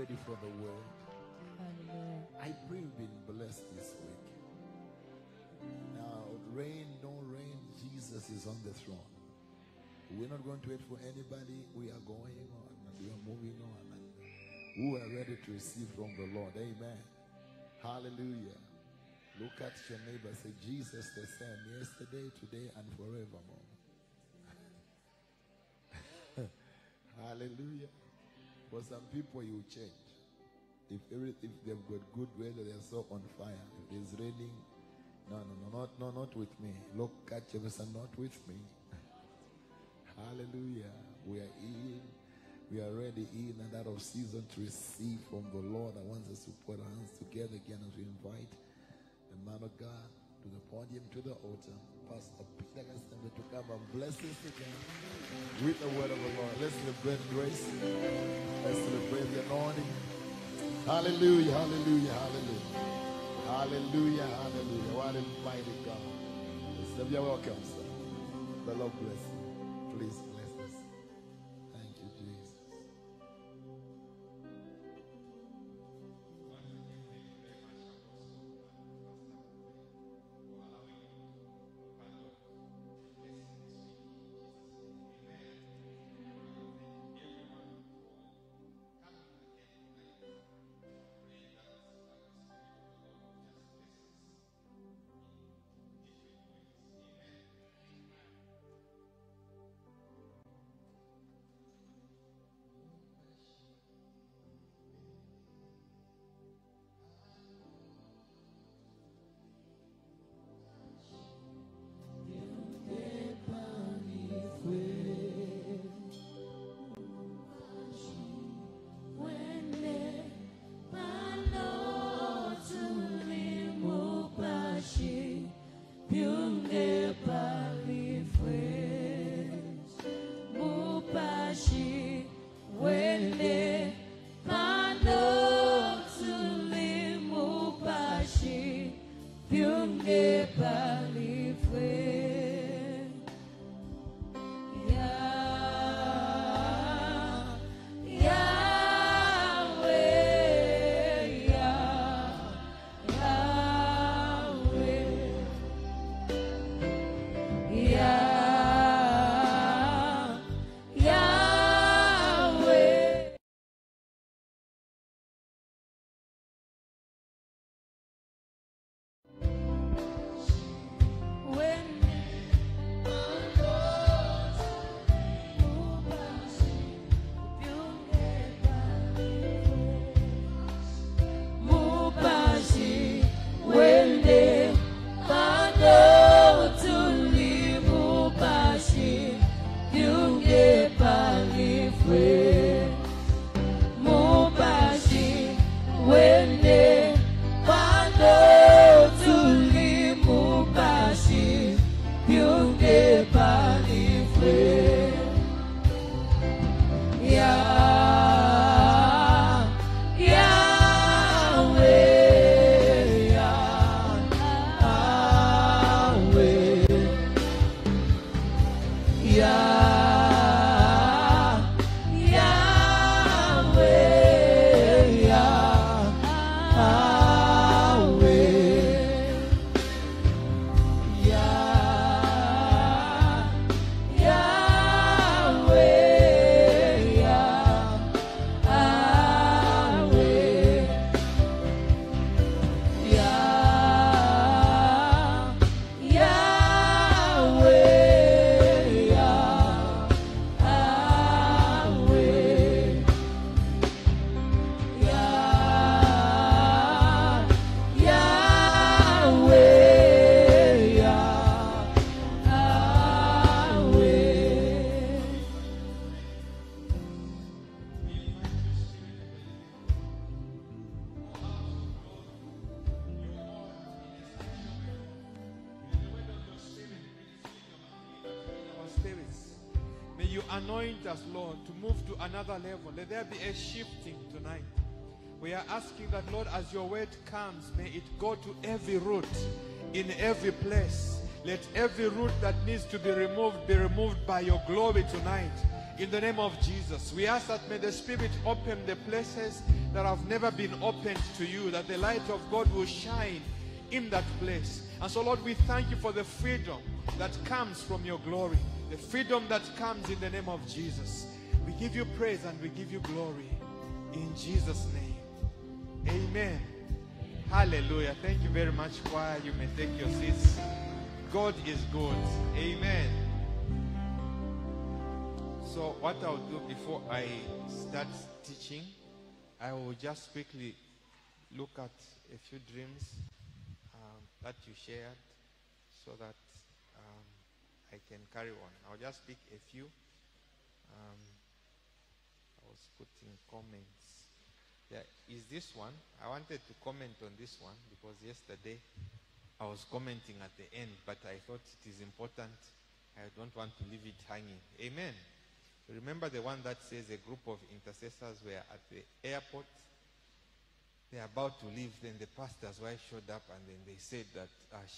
ready for the word? Hallelujah. I pray you've been blessed this week. Now, rain, no rain, Jesus is on the throne. We're not going to wait for anybody. We are going on and we are moving on. And we are ready to receive from the Lord. Amen. Hallelujah. Look at your neighbor. Say, Jesus the same yesterday, today, and forevermore. Hallelujah. For some people, you change. If they've got good weather, they're so on fire. If it's raining, not with me. Look at your person, not with me. Hallelujah. We are in. We are ready in and out of season to receive from the Lord. I want us to put our hands together again as we invite the man of God to the podium, to the altar. Pastor Peter Gastembe to come and bless us again with the word of the Lord. Let's celebrate grace. Let's celebrate the anointing. Hallelujah, hallelujah, hallelujah. Hallelujah, hallelujah. What a mighty God. You're welcome, sir. The Lord bless you. Please bless us. Thank you, Jesus. Anoint us, Lord, to move to another level. Let there be a shifting tonight. We are asking that, Lord, as your word comes, may it go to every root, in every place. Let every root that needs to be removed by your glory tonight. In the name of Jesus, we ask that may the Spirit open the places that have never been opened to you, that the light of God will shine in that place. And so, Lord, we thank you for the freedom that comes from your glory, the freedom that comes in the name of Jesus. We give you praise and we give you glory in Jesus' name. Amen. Hallelujah. Thank you very much, choir. You may take your seats. God is good. Amen. So what I'll do before I start teaching, I will just quickly look at a few dreams that you shared so that I can carry on. I'll just pick a few. I was putting comments. There is this one. I wanted to comment on this one because yesterday I was commenting at the end, but I thought it is important. I don't want to leave it hanging. Amen. Remember the one that says a group of intercessors were at the airport. They're about to leave. Then the pastor's wife showed up and then they said that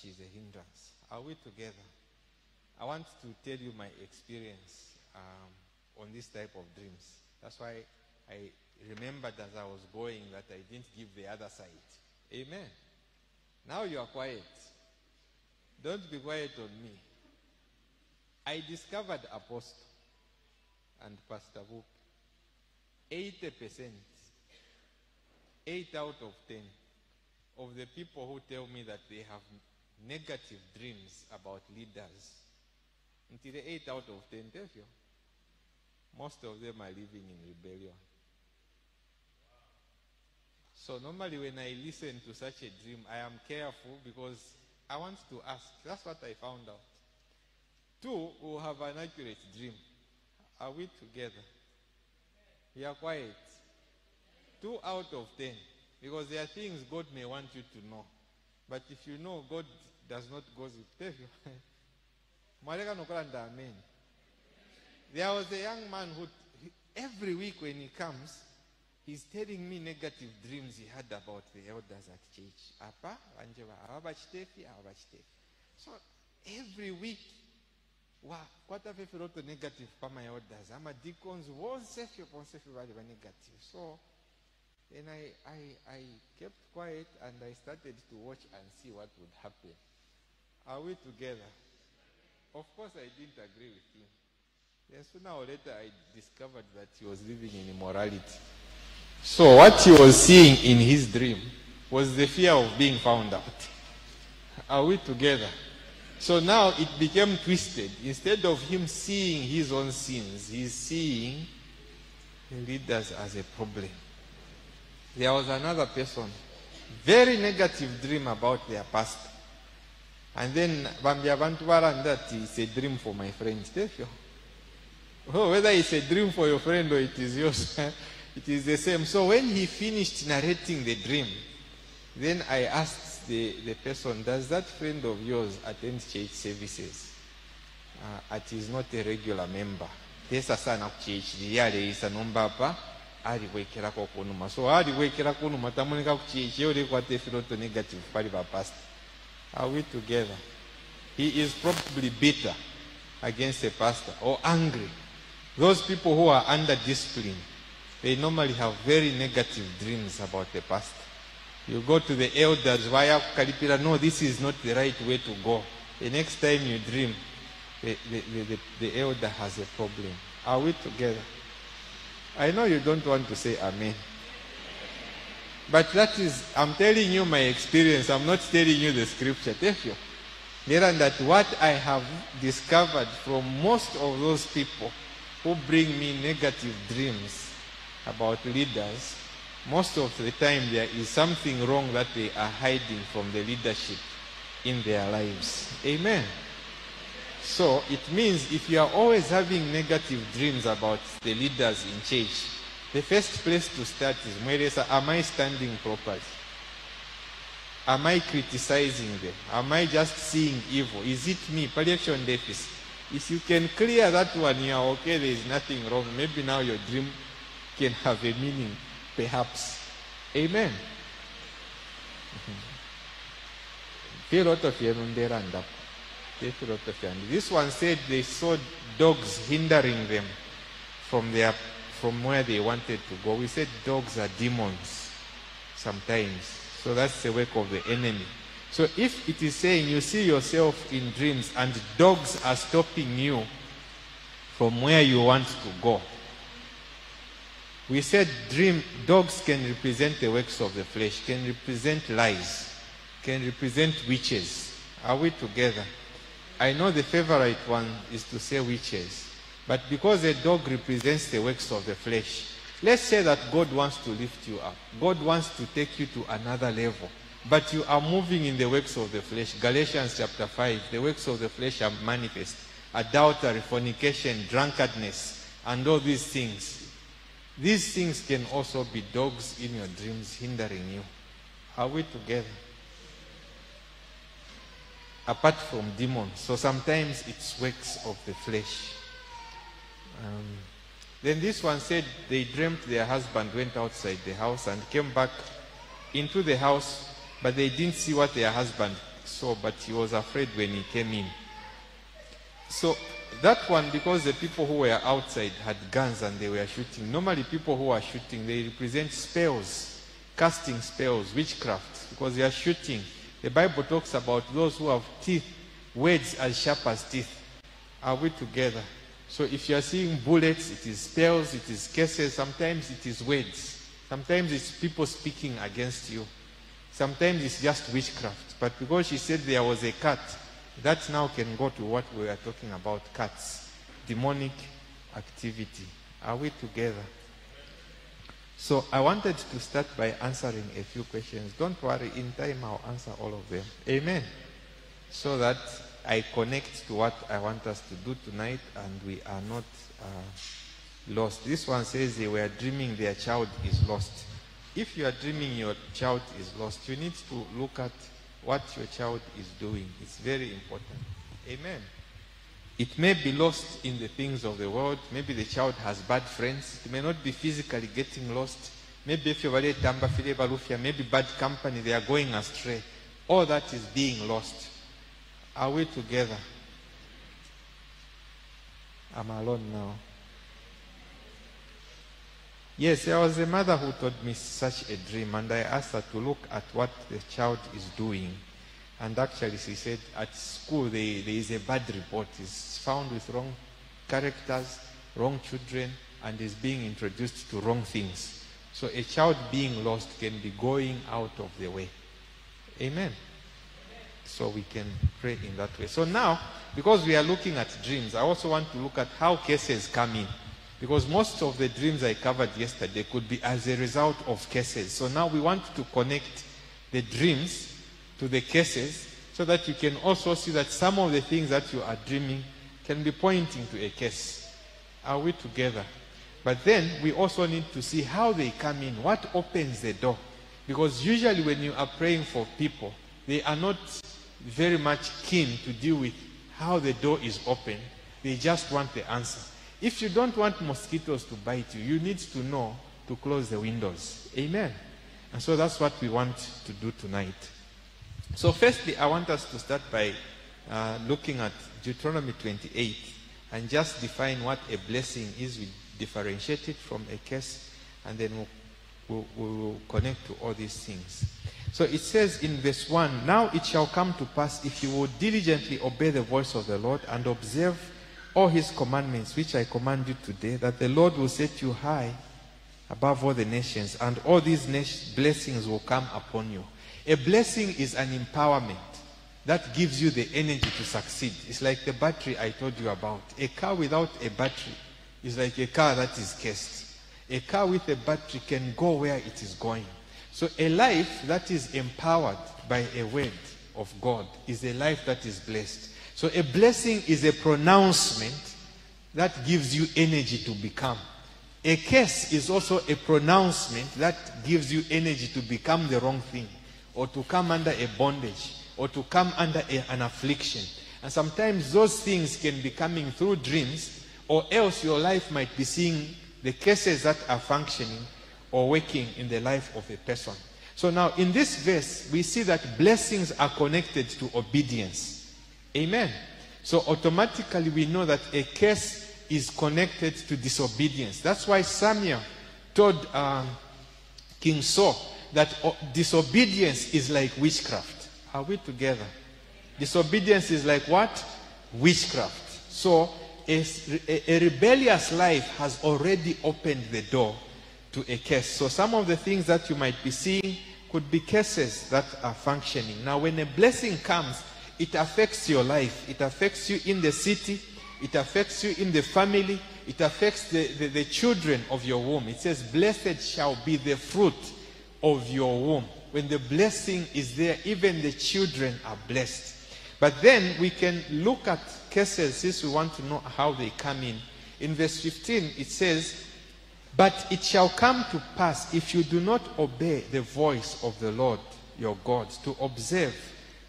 she's a hindrance. Are we together? I want to tell you my experience on this type of dreams. That's why I remembered as I was going that I didn't give the other side. Amen. Now you are quiet. Don't be quiet on me. I discovered Apostle and Pastor Book. 80%, 8 out of 10 of the people who tell me that they have negative dreams about leaders, until the 8 out of 10, tell you, most of them are living in rebellion. So normally when I listen to such a dream, I am careful because I want to ask. That's what I found out. 2 who have an accurate dream. Are we together? We are quiet. 2 out of 10. Because there are things God may want you to know. But if you know God does not gossip, tell you. Amen. There was a young man who, every week when he comes, he's telling me negative dreams he had about the elders at church. So every week, what have you felt negative for my elders? I'm a deacons, negative. So then I kept quiet and I started to watch and see what would happen. Are we together? Of course I didn't agree with him. Then sooner or later I discovered that he was living in immorality. So what he was seeing in his dream was the fear of being found out. Are we together? So now it became twisted. Instead of him seeing his own sins, he's seeing the leaders as a problem. There was another person, very negative dream about their pastor. And then that it's a dream for my friend. Oh, whether it's a dream for your friend or it is yours, it is the same. So when he finished narrating the dream, then I asked the person, does that friend of yours attend church services? It is not a regular member. There's a son of church. The is a number. So I negative pastor. Are we together? He is probably bitter against a pastor or angry. Those people who are under discipline, they normally have very negative dreams about the pastor. You go to the elders, no, this is not the right way to go. The next time you dream, the elder has a problem. Are we together? I know you don't want to say amen. But that is, I'm telling you my experience. I'm not telling you the scripture. Thank you. Meaning that what I have discovered from most of those people who bring me negative dreams about leaders, most of the time there is something wrong that they are hiding from the leadership in their lives. Amen. So it means if you are always having negative dreams about the leaders in church, the first place to start is, Mweresa, am I standing properly? Am I criticizing them? Am I just seeing evil? Is it me? Palliation deficit. If you can clear that one, you are okay, there is nothing wrong. Maybe now your dream can have a meaning, perhaps. Amen. This one said they saw dogs hindering them from where they wanted to go. We said dogs are demons sometimes. So that's the work of the enemy. So if it is saying you see yourself in dreams and dogs are stopping you from where you want to go, we said dogs can represent the works of the flesh, can represent lies, can represent witches. Are we together? I know the favorite one is to say witches. But because a dog represents the works of the flesh, let's say that God wants to lift you up. God wants to take you to another level. But you are moving in the works of the flesh. Galatians chapter 5, the works of the flesh are manifest. Adultery, fornication, drunkenness, and all these things. These things can also be dogs in your dreams hindering you. Are we together? Apart from demons. So sometimes it's works of the flesh. Then this one said they dreamt their husband went outside the house and came back into the house, but they didn't see what their husband saw, but he was afraid when he came in. So that one, because the people who were outside had guns and they were shooting. Normally people who are shooting, they represent spells, casting spells, witchcraft, because they are shooting. The Bible talks about those who have teeth, words as sharp as teeth. Are we together? So if you are seeing bullets, it is spells, it is curses, sometimes it is words. Sometimes it's people speaking against you. Sometimes it's just witchcraft. But because she said there was a cat, that now can go to what we are talking about, cats. Demonic activity. Are we together? So I wanted to start by answering a few questions. Don't worry, in time I'll answer all of them. Amen. So that I connect to what I want us to do tonight and we are not lost. This one says they were dreaming their child is lost. If you are dreaming your child is lost, you need to look at what your child is doing. It's very important. Amen. It may be lost in the things of the world. Maybe the child has bad friends. It may not be physically getting lost. Maybe if you're maybe bad company, they are going astray. All that is being lost. Are we together? I'm alone now. Yes, there was a mother who told me such a dream, and I asked her to look at what the child is doing. And actually she said at school there is a bad report. It's found with wrong characters, wrong children, and is being introduced to wrong things. So a child being lost can be going out of the way. Amen. So we can pray in that way. So now, because we are looking at dreams, I also want to look at how cases come in. Because most of the dreams I covered yesterday could be as a result of cases. So now we want to connect the dreams to the cases so that you can also see that some of the things that you are dreaming can be pointing to a case. Are we together? But then we also need to see how they come in, what opens the door. Because usually when you are praying for people, they are not very much keen to deal with how the door is open. They just want the answer. If you don't want mosquitoes to bite you, you need to know to close the windows. Amen. And so that's what we want to do tonight. So firstly, I want us to start by looking at Deuteronomy 28 and just define what a blessing is. We differentiate it from a curse, and then we'll connect to all these things. So it says in verse 1, "Now it shall come to pass, if you will diligently obey the voice of the Lord and observe all his commandments, which I command you today, that the Lord will set you high above all the nations, and all these blessings will come upon you." A blessing is an empowerment that gives you the energy to succeed. It's like the battery I told you about. A car without a battery is like a car that is cursed. A car with a battery can go where it is going. So a life that is empowered by a word of God is a life that is blessed. So a blessing is a pronouncement that gives you energy to become. A curse is also a pronouncement that gives you energy to become the wrong thing, or to come under a bondage, or to come under an affliction. And sometimes those things can be coming through dreams, or else your life might be seeing the curses that are functioning or working in the life of a person. So now in this verse, we see that blessings are connected to obedience. Amen. So automatically we know that a curse is connected to disobedience. That's why Samuel told King Saul that disobedience is like witchcraft. Are we together? Disobedience is like what? Witchcraft. So a rebellious life has already opened the door to a curse. So some of the things that you might be seeing could be curses that are functioning. Now when a blessing comes, it affects your life. It affects you in the city. It affects you in the family. It affects the children of your womb. It says, blessed shall be the fruit of your womb. When the blessing is there, even the children are blessed. But then we can look at cases since we want to know how they come in. In verse 15, it says, but it shall come to pass, if you do not obey the voice of the Lord your God, to observe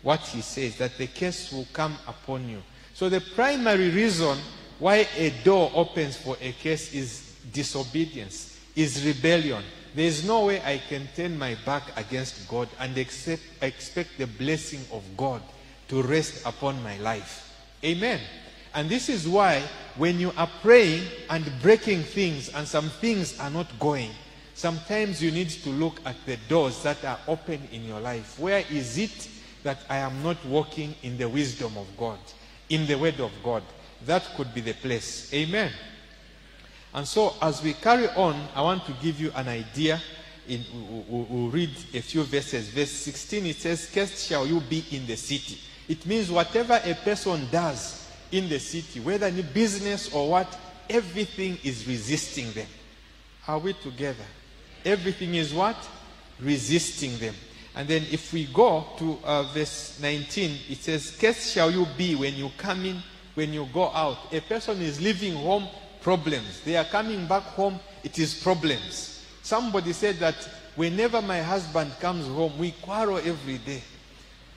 what he says, that the curse will come upon you. So the primary reason why a door opens for a curse is disobedience, is rebellion. There is no way I can turn my back against God and expect the blessing of God to rest upon my life. Amen. And this is why when you are praying and breaking things and some things are not going, sometimes you need to look at the doors that are open in your life. Where is it that I am not walking in the wisdom of God, in the word of God? That could be the place. Amen. And so as we carry on, I want to give you an idea. We'll read a few verses. Verse 16, it says, cursed shall you be in the city. It means whatever a person does in the city, whether in business or what, everything is resisting them. Are we together? Everything is what? Resisting them. And then if we go to verse 19, it says, cursed shall you be when you come in, when you go out. A person is leaving home, problems. They are coming back home, it is problems. Somebody said that whenever my husband comes home, we quarrel every day.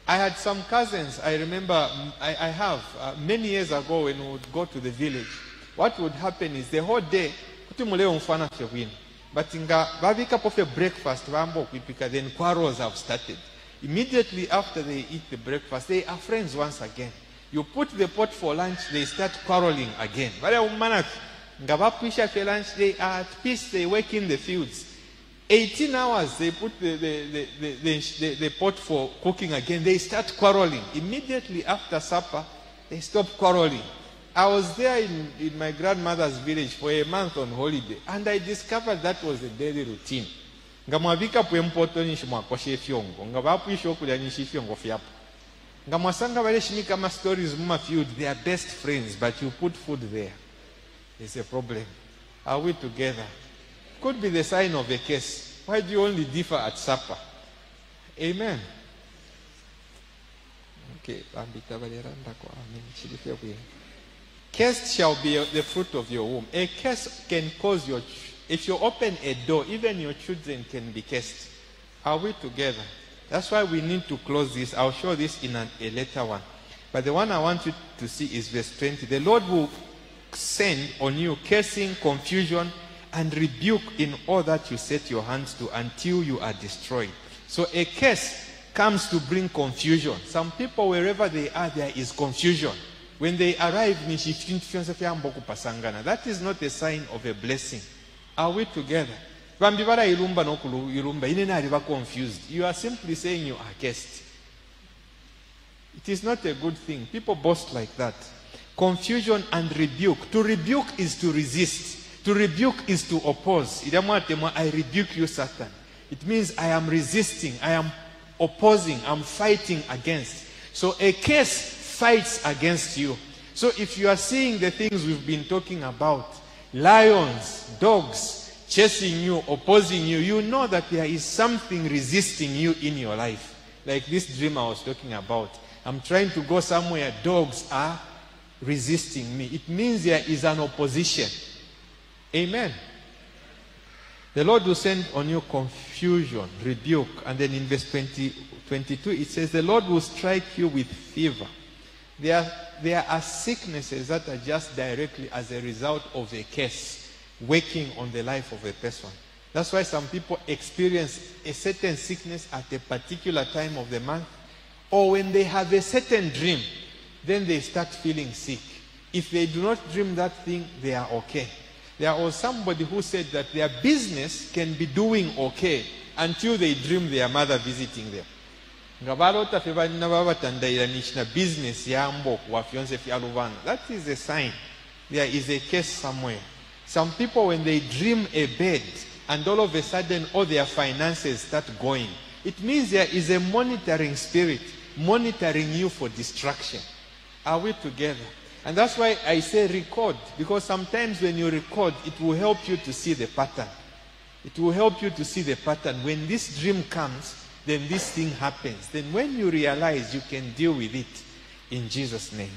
I had some cousins, I remember, I have, many years ago when we would go to the village. What would happen is the whole day, but inga bavika pofe breakfast, then quarrels have started. Immediately after they eat the breakfast, they are friends once again. You put the pot for lunch, they start quarreling again. They are at peace, they work in the fields. 18 hours, they put the pot for cooking again. They start quarreling. Immediately after supper, they stop quarreling. I was there in my grandmother's village for a month on holiday, and I discovered that was a daily routine. Ngamwavika pwempoto nishimwakoshe fyongo. Ngavapuisha okulya nishifyongo fyapo. Ngamwasanga vale shimikama stories muma field, they are best friends, but you put food there. It's a problem. Are we together? Could be the sign of a curse. Why do you only differ at supper? Amen. Okay. Cursed shall be the fruit of your womb. A curse can cause if you open a door, even your children can be cursed. Are we together? That's why we need to close this. I'll show this in a later one. But the one I want you to see is verse 20. The Lord will send on you cursing, confusion, and rebuke in all that you set your hands to until you are destroyed. So a curse comes to bring confusion. Some people, wherever they are, there is confusion. When they arrive, that is not a sign of a blessing. Are we together? Confused. You are simply saying you are cursed. It is not a good thing. People boast like that. Confusion and rebuke. To rebuke is to resist. To rebuke is to oppose. I rebuke you, Satan. It means I am resisting, I am opposing, I'm fighting against. So a curse fights against you. So if you are seeing the things we've been talking about, lions, dogs, chasing you, opposing you, you know that there is something resisting you in your life. Like this dream I was talking about. I'm trying to go somewhere, dogs are resisting me. It means there is an opposition. Amen. The Lord will send on you confusion, rebuke. And then in verse 22, it says, the Lord will strike you with fever. There are sicknesses that are just directly as a result of a curse working on the life of a person. That's why some people experience a certain sickness at a particular time of the month, or when they have a certain dream, then they start feeling sick. If they do not dream that thing, they are okay. There was somebody who said that their business can be doing okay until they dream their mother visiting them. Business that is a sign there is a case somewhere. Some people, when they dream a bed and all of a sudden all their finances start going, it means there is a monitoring spirit monitoring you for distraction. Are we together? And that's why I say record, because sometimes when you record, it will help you to see the pattern. It will help you to see the pattern. When this dream comes, then this thing happens. Then when you realize, you can deal with it in Jesus' name.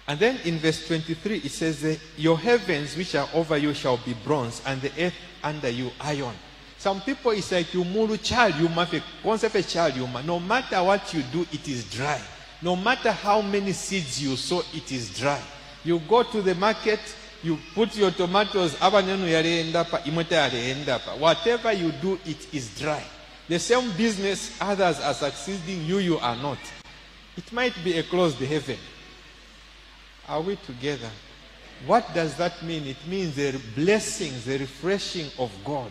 And then in verse 23, it says, your heavens which are over you shall be bronze, and the earth under you iron. Some people, it's like you mulu child, you must concept a child, you must. No matter what you do, it is dry. No matter how many seeds you sow, it is dry. You go to the market, you put your tomatoes, whatever you do, it is dry. The same business, others are succeeding, you are not. It might be a closed heaven. Are we together? What does that mean? It means the blessings, the refreshing of God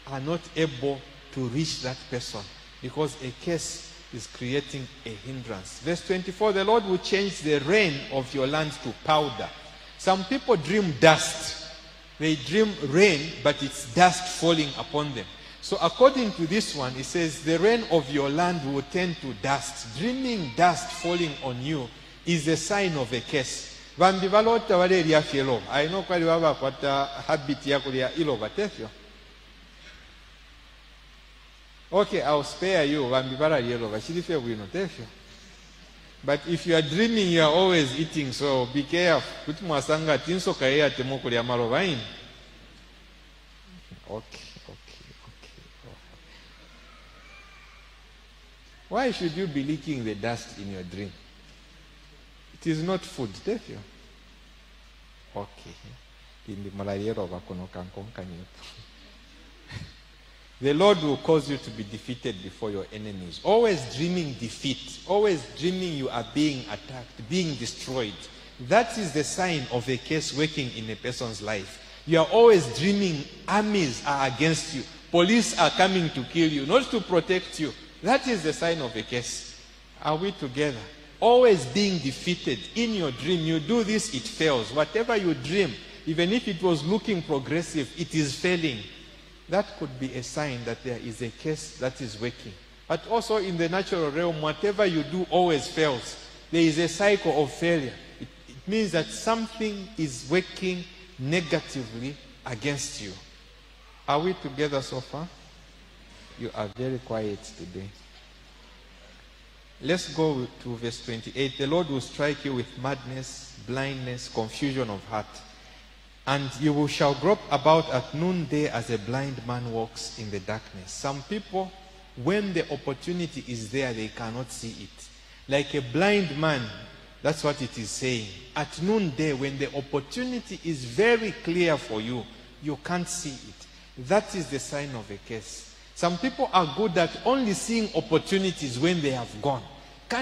are not able to reach that person because a curse is creating a hindrance. Verse 24, the Lord will change the rain of your land to powder. Some people dream dust. They dream rain, but it's dust falling upon them. So according to this one, it says the rain of your land will turn to dust. Dreaming dust falling on you is a sign of a curse. I know quite well what habit ilova. Okay, I'll spare you. But if you are dreaming, you are always eating, so be careful. Okay. Why should you be licking the dust in your dream? It is not food, okay. The Lord will cause you to be defeated before your enemies. Always dreaming defeat. Always dreaming you are being attacked, being destroyed. That is the sign of a curse working in a person's life. You are always dreaming armies are against you. Police are coming to kill you, not to protect you. That is the sign of a curse. Are we together? Always being defeated. In your dream, you do this, it fails. Whatever you dream, even if it was looking progressive, it is failing. That could be a sign that there is a curse that is working. But also in the natural realm, whatever you do always fails. There is a cycle of failure. It means that something is working negatively against you. Are we together so far? You are very quiet today. Let's go to verse 28. The Lord will strike you with madness, blindness, confusion of heart. And you shall grope about at noonday as a blind man walks in the darkness. Some people, when the opportunity is there, they cannot see it. Like a blind man, that's what it is saying. At noonday, when the opportunity is very clear for you, you can't see it. That is the sign of a curse. Some people are good at only seeing opportunities when they have gone. There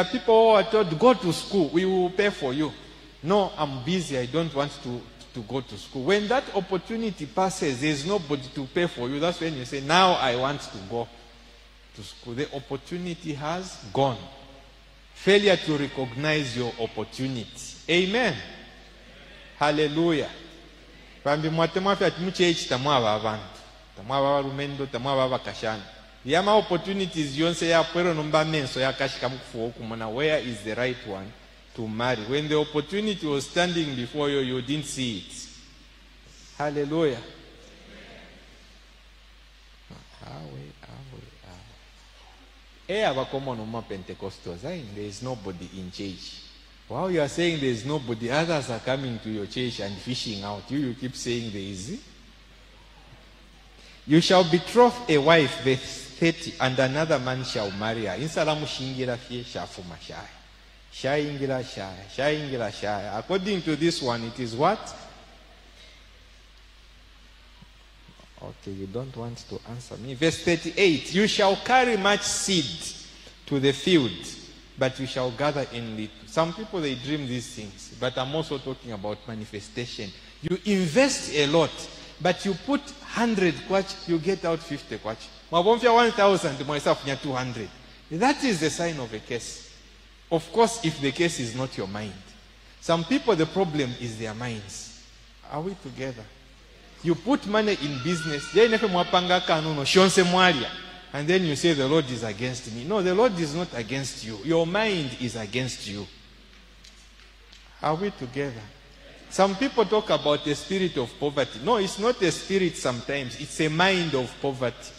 are people who are told, go to school, we will pay for you. No, I'm busy, I don't want to go to school. When that opportunity passes, there's nobody to pay for you. That's when you say, now I want to go to school. The opportunity has gone. Failure to recognize your opportunity. Amen. Hallelujah. The opportunities where is the right one to marry? When the opportunity was standing before you, you didn't see it. Hallelujah. There is nobody in church. While you are saying there is nobody, others are coming to your church and fishing out. You keep saying there is. You shall betroth a wife, verse 30, and another man shall marry her. According to this one, it is what? Okay, you don't want to answer me. Verse 38, you shall carry much seed to the field, but you shall gather in little. Some people, they dream these things, but I'm also talking about manifestation. You invest a lot, but you put 100 kwacha, you get out 50 kwacha. Mwabomfia 1,000, mwesafnya 200. That is the sign of a curse. Of course, if the case is not your mind. Some people, the problem is their minds. Are we together? You put money in business, and then you say the Lord is against me. No, the Lord is not against you. Your mind is against you. Are we together? Some people talk about the spirit of poverty. No, it's not a spirit sometimes. It's a mind of poverty.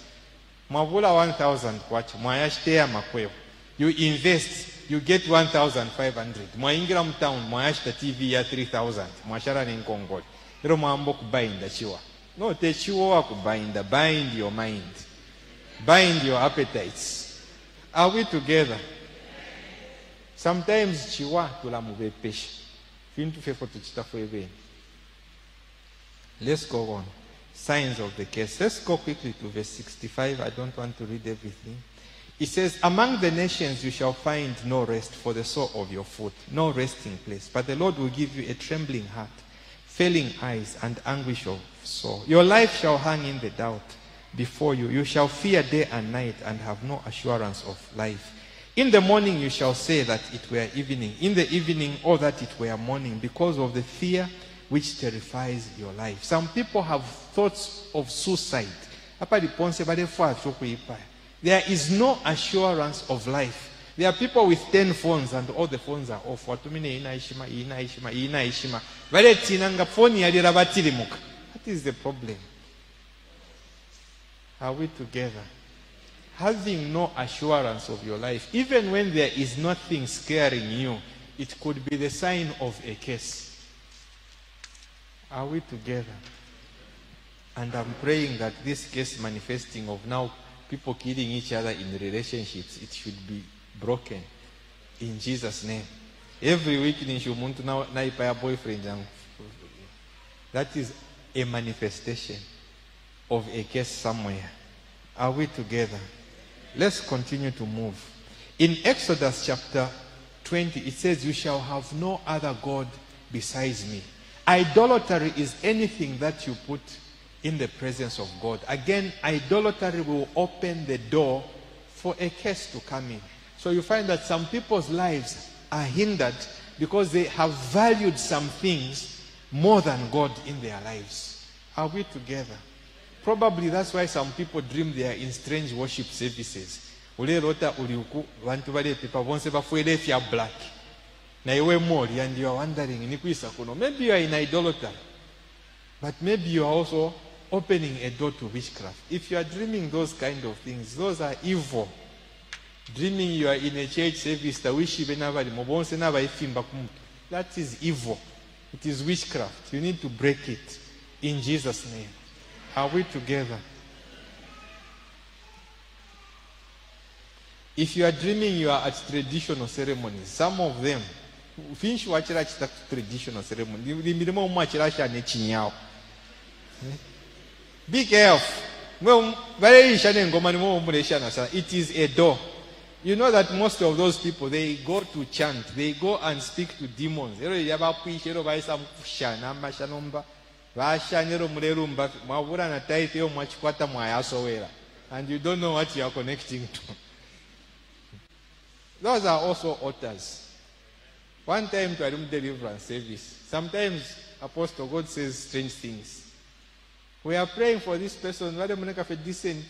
Mwavula 1,000 kwacha, mwayashtea makwevo. You invest, you get 1,500. Mwaingira mtown, mwayashta TV ya 3,000. Mwashara ni nkongoli. Ero mwambo kubainda chiwa. No, te chiwa wa kubainda. Bind your mind. Bind your appetites. Are we together? Sometimes chiwa tulamuve pesha. Fintu fefo tuchitafu ebeni. Let's go on. Signs of the case. Let's go quickly to verse 65. I don't want to read everything. It says, among the nations you shall find no rest for the sole of your foot, no resting place. But the Lord will give you a trembling heart, failing eyes, and anguish of soul. Your life shall hang in the doubt before you. You shall fear day and night and have no assurance of life. In the morning you shall say that it were evening. In the evening, or that it were morning, because of the fear which terrifies your life. Some people have thoughts of suicide. There is no assurance of life. There are people with 10 phones and all the phones are off. That is the problem. Are we together? Having no assurance of your life, even when there is nothing scaring you, it could be the sign of a case. Are we together? And I'm praying that this case manifesting of now people killing each other in relationships, it should be broken in Jesus' name. Every weekend you want to now a boyfriend. That is a manifestation of a case somewhere. Are we together? Let's continue to move. In Exodus chapter 20, it says, you shall have no other God besides me. Idolatry is anything that you put in the presence of God. Again, idolatry will open the door for a curse to come in. So you find that some people's lives are hindered because they have valued some things more than God in their lives. Are we together? Probably that's why some people dream they are in strange worship services. Ulerota uliuku wantu wale people bonse bafuele fya black. Na iwe mori and you are wondering maybe you are in idolatry. But maybe you are also opening a door to witchcraft. If you are dreaming those kind of things, those are evil. Dreaming you are in a church service, that is evil. It is witchcraft. You need to break it in Jesus' name. Are we together? If you are dreaming you are at traditional ceremonies, some of them, finish watching traditional ceremony. Be careful. It is a door. You know that most of those people, they go to chant, they go and speak to demons. And you don't know what you are connecting to. Those are also altars. One time to a room deliverance service, sometimes Apostle God says strange things. We are praying for this person, decent,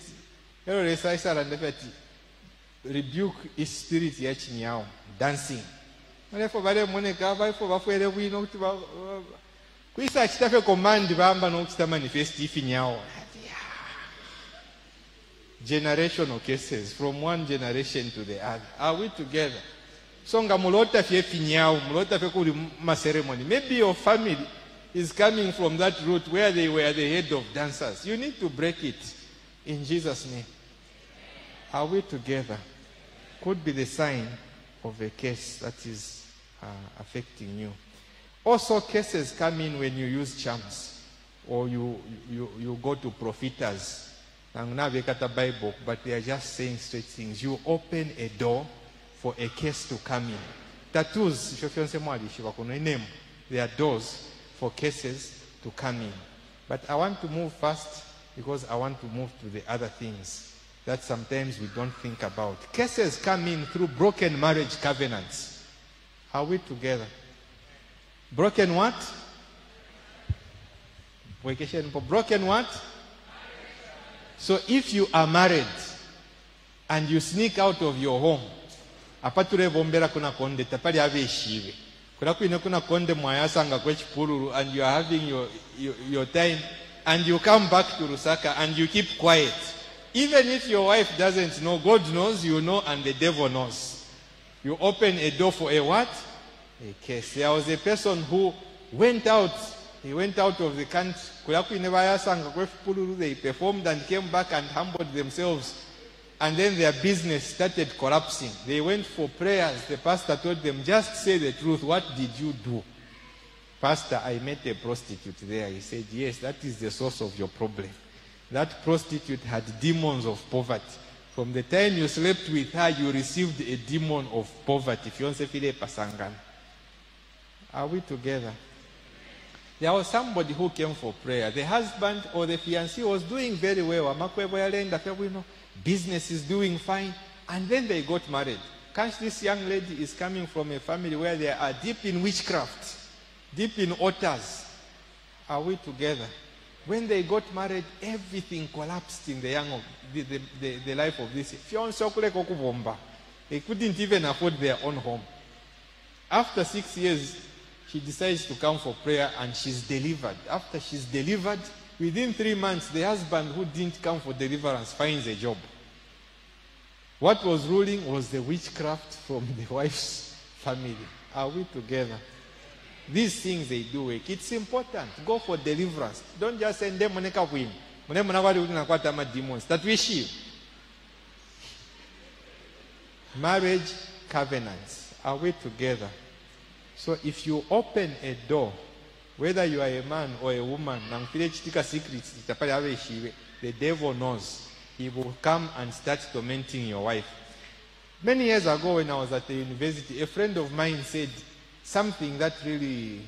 rebuke his spirit dancing. Generational cases from one generation to the other. Are we together? Maybe your family is coming from that route where they were the head of dancers. You need to break it in Jesus' name. Are we together? Could be the sign of a case that is affecting you. Also, cases come in when you use charms or you go to propheters. Bible, but they are just saying straight things. You open a door for a case to come in. Tattoos, there are doors for cases to come in. But I want to move fast because I want to move to the other things that sometimes we don't think about. Cases come in through broken marriage covenants. Are we together? Broken what? Broken what? So if you are married and you sneak out of your home, apature bombera kuna konde tapali abeshiwe. Kuna kuine kuna konde mwayasanga kwechipululu and you are having your time and you come back to Lusaka and you keep quiet. Even if your wife doesn't know, God knows, you know, and the devil knows. You open a door for a what? A case. There was a person who went out. He went out of the country. They performed and came back and humbled themselves. And then their business started collapsing. They went for prayers. The pastor told them, just say the truth. What did you do? Pastor, I met a prostitute there. He said, yes, that is the source of your problem. That prostitute had demons of poverty. From the time you slept with her, you received a demon of poverty. Are we together? There was somebody who came for prayer. The husband or the fiancé was doing very well. Business is doing fine. And then they got married. This young lady is coming from a family where they are deep in witchcraft, deep in altars. Are we together? When they got married, everything collapsed in the life of this. They couldn't even afford their own home. After 6 years, she decides to come for prayer and she's delivered. After she's delivered, within 3 months, the husband who didn't come for deliverance finds a job. What was ruling was the witchcraft from the wife's family. Are we together? These things they do work. It's important. Go for deliverance. Don't just send them moneka win. Demons. That we see. Marriage covenants. Are we together? So if you open a door, whether you are a man or a woman, the devil knows. He will come and start tormenting your wife. Many years ago when I was at the university, a friend of mine said something that really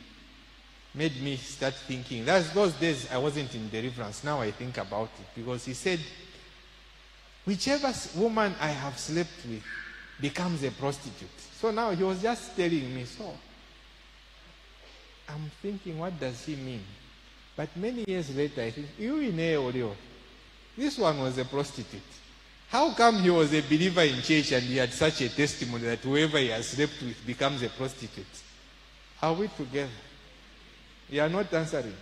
made me start thinking. Those days I wasn't in deliverance. Now I think about it. Because he said, whichever woman I have slept with becomes a prostitute. So now he was just telling me, so I'm thinking, what does he mean? But many years later, I think, this one was a prostitute. How come he was a believer in church and he had such a testimony that whoever he has slept with becomes a prostitute? Are we together? You are not answering.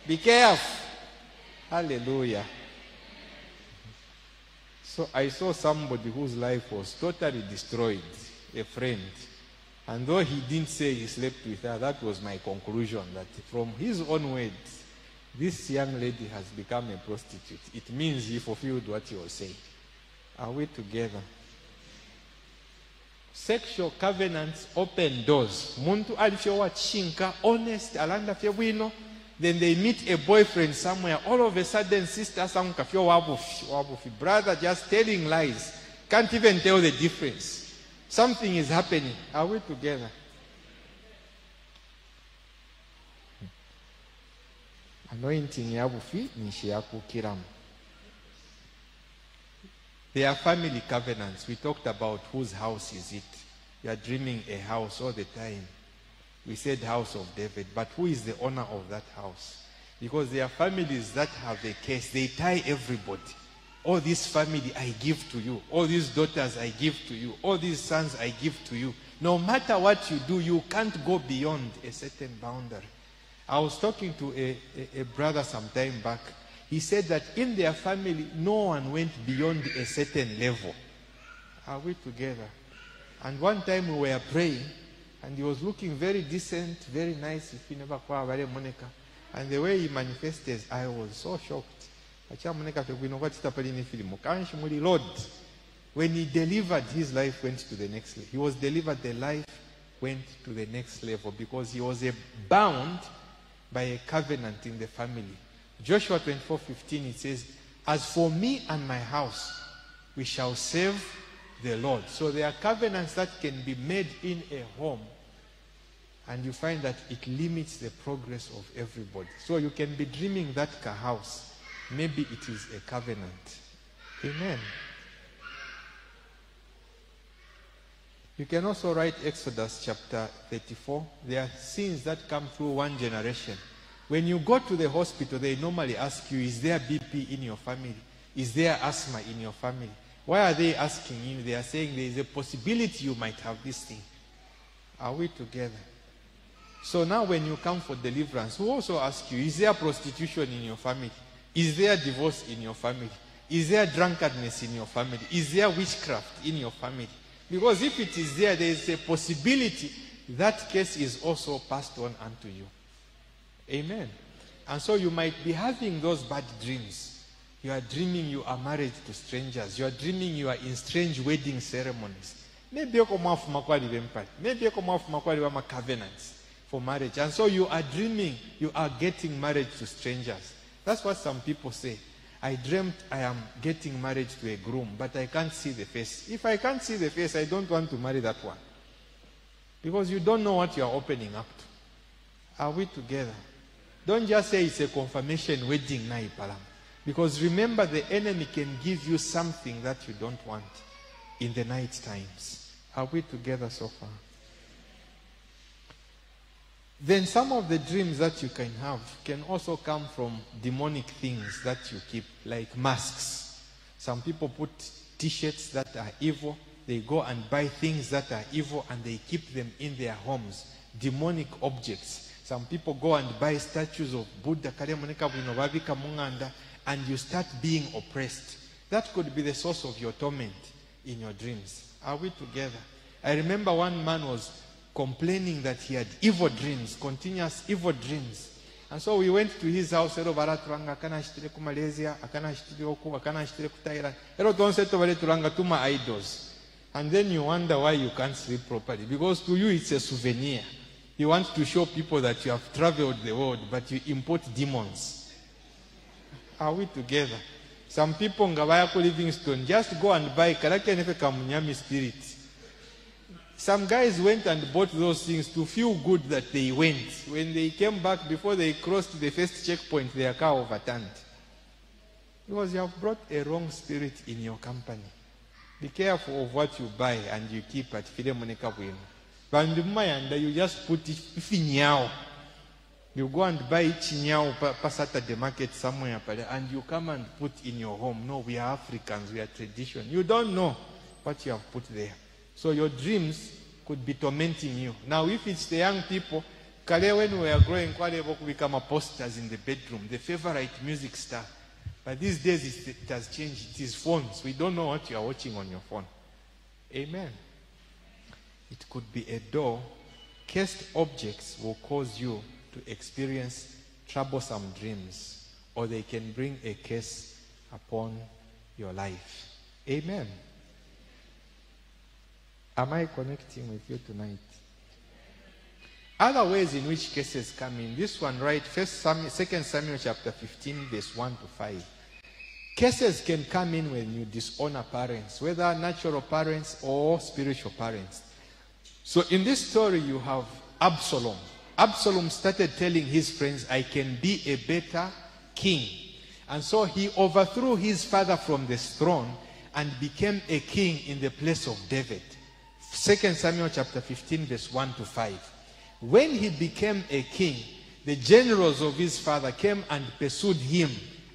Be careful. Hallelujah. So I saw somebody whose life was totally destroyed, a friend. And though he didn't say he slept with her, that was my conclusion, that from his own words, this young lady has become a prostitute. It means he fulfilled what he was saying. Are we together? Sexual covenants open doors. Muntu alifyowa chinka, honest, alanda fyebwino. Then they meet a boyfriend somewhere. All of a sudden, sister sanguka fyo wabufi. Brother just telling lies. Can't even tell the difference. Something is happening. Are we together? Anointing yabufi nishiyaku kiramu. There are family covenants. We talked about whose house is it. You are dreaming a house all the time. We said house of David. But who is the owner of that house? Because there are families that have a case. They tie everybody. All this family I give to you. All these daughters I give to you. All these sons I give to you. No matter what you do, you can't go beyond a certain boundary. I was talking to a brother some time back. He said that in their family, no one went beyond a certain level. Are we together? And one time we were praying, and he was looking very decent, very nice. And the way he manifested, I was so shocked. Lord, when he delivered, his life went to the next level. He was delivered, the life went to the next level because he was bound by a covenant in the family. Joshua 24:15, it says, as for me and my house, we shall serve the Lord. So there are covenants that can be made in a home, and you find that it limits the progress of everybody. So you can be dreaming that house. Maybe it is a covenant. Amen. You can also write Exodus chapter 34. There are sins that come through one generation. When you go to the hospital, they normally ask you, is there BP in your family? Is there asthma in your family? Why are they asking you? They are saying there is a possibility you might have this thing. Are we together? So now when you come for deliverance, who also ask you, is there prostitution in your family? Is there divorce in your family? Is there drunkenness in your family? Is there witchcraft in your family? Because if it is there, there is a possibility that case is also passed on unto you. Amen. And so you might be having those bad dreams. You are dreaming you are married to strangers. You are dreaming you are in strange wedding ceremonies. Maybe you come off maybe you come off covenants for marriage. And so you are dreaming you are getting married to strangers. That's what some people say. I dreamt I am getting married to a groom, but I can't see the face. If I can't see the face, I don't want to marry that one. Because you don't know what you are opening up to. Are we together? Don't just say it's a confirmation wedding night, because remember, the enemy can give you something that you don't want in the night times. Are we together so far? Then some of the dreams that you can have can also come from demonic things that you keep, like masks. Some people put t-shirts that are evil. They go and buy things that are evil and they keep them in their homes. Demonic objects. Some people go and buy statues of Buddha, and you start being oppressed. That could be the source of your torment in your dreams. Are we together? I remember one man was complaining that he had evil dreams, continuous evil dreams. And so we went to his house, idols. And then you wonder why you can't sleep properly. Because to you it's a souvenir. You want to show people that you have traveled the world, but you import demons. Are we together? Some people in Livingstone just go and buy Kamunyami spirit. Some guys went and bought those things to feel good that they went. When they came back, before they crossed the first checkpoint, their car overturned. Because you have brought a wrong spirit in your company. Be careful of what you buy and you keep at Philemonica Bueno. But you just put it chinyao. You go and buy chinyao pass at the market somewhere and you come and put in your home. No, we are Africans, we are tradition. You don't know what you have put there. So your dreams could be tormenting you. Now if it's the young people, when we are growing, we become posters in the bedroom, the favorite music star. But these days it has changed. It is phones. We don't know what you are watching on your phone. Amen. It could be a door. Cursed objects will cause you to experience troublesome dreams, or they can bring a curse upon your life. Amen. Am I connecting with you tonight? Other ways in which cases come in. This one, right? 2 Samuel chapter 15, verse 1 to 5. Cases can come in when you dishonor parents, whether natural parents or spiritual parents. So in this story, you have Absalom. Absalom started telling his friends, I can be a better king. And so he overthrew his father from the throne and became a king in the place of David. 2 Samuel chapter 15, verse 1 to 5. When he became a king, the generals of his father came and pursued him,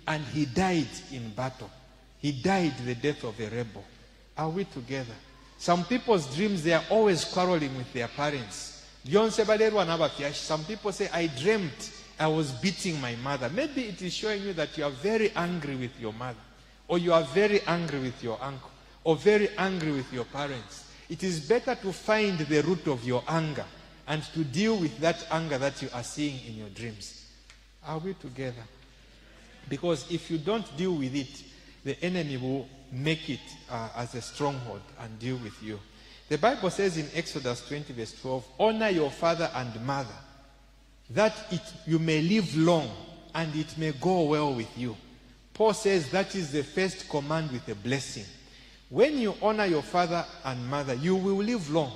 and he died in battle. He died the death of a rebel. Are we together? Some people's dreams, they are always quarreling with their parents. Some people say, I dreamt I was beating my mother. Maybe it is showing you that you are very angry with your mother, or you are very angry with your uncle, or very angry with your parents. It is better to find the root of your anger and to deal with that anger that you are seeing in your dreams. Are we together? Because if you don't deal with it, the enemy will make it as a stronghold and deal with you. The Bible says in Exodus 20 verse 12, honor your father and mother, that you may live long and it may go well with you. Paul says that is the first command with a blessing. When you honor your father and mother, you will live long.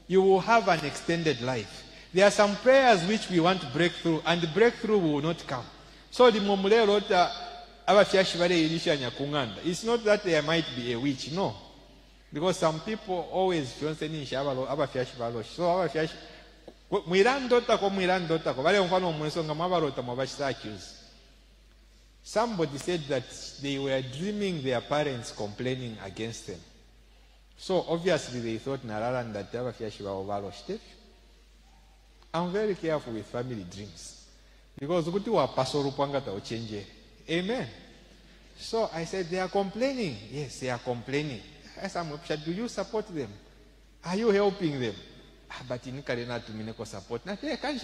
You will have an extended life. There are some prayers which we want breakthrough, and the breakthrough will not come. So the momulero it's not that there might be a witch, no. Because some people always so somebody said that they were dreaming their parents complaining against them. So obviously they thought that I'm very careful with family dreams. Because amen. So I said, they are complaining. Yes, they are complaining. I said, do you support them? Are you helping them? But in Karena to Mineko support. Because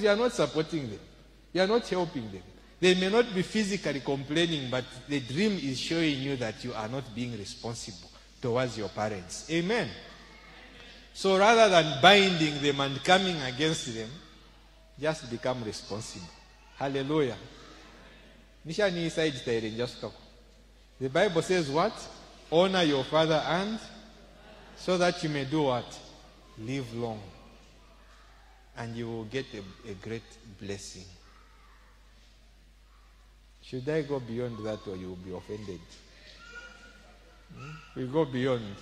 you are not supporting them. You are not helping them. They may not be physically complaining, but the dream is showing you that you are not being responsible towards your parents. Amen. So rather than binding them and coming against them, just become responsible. Hallelujah. The Bible says what? Honor your father and so that you may do what? Live long. And you will get a great blessing. Should I go beyond that or you will be offended? We go beyond.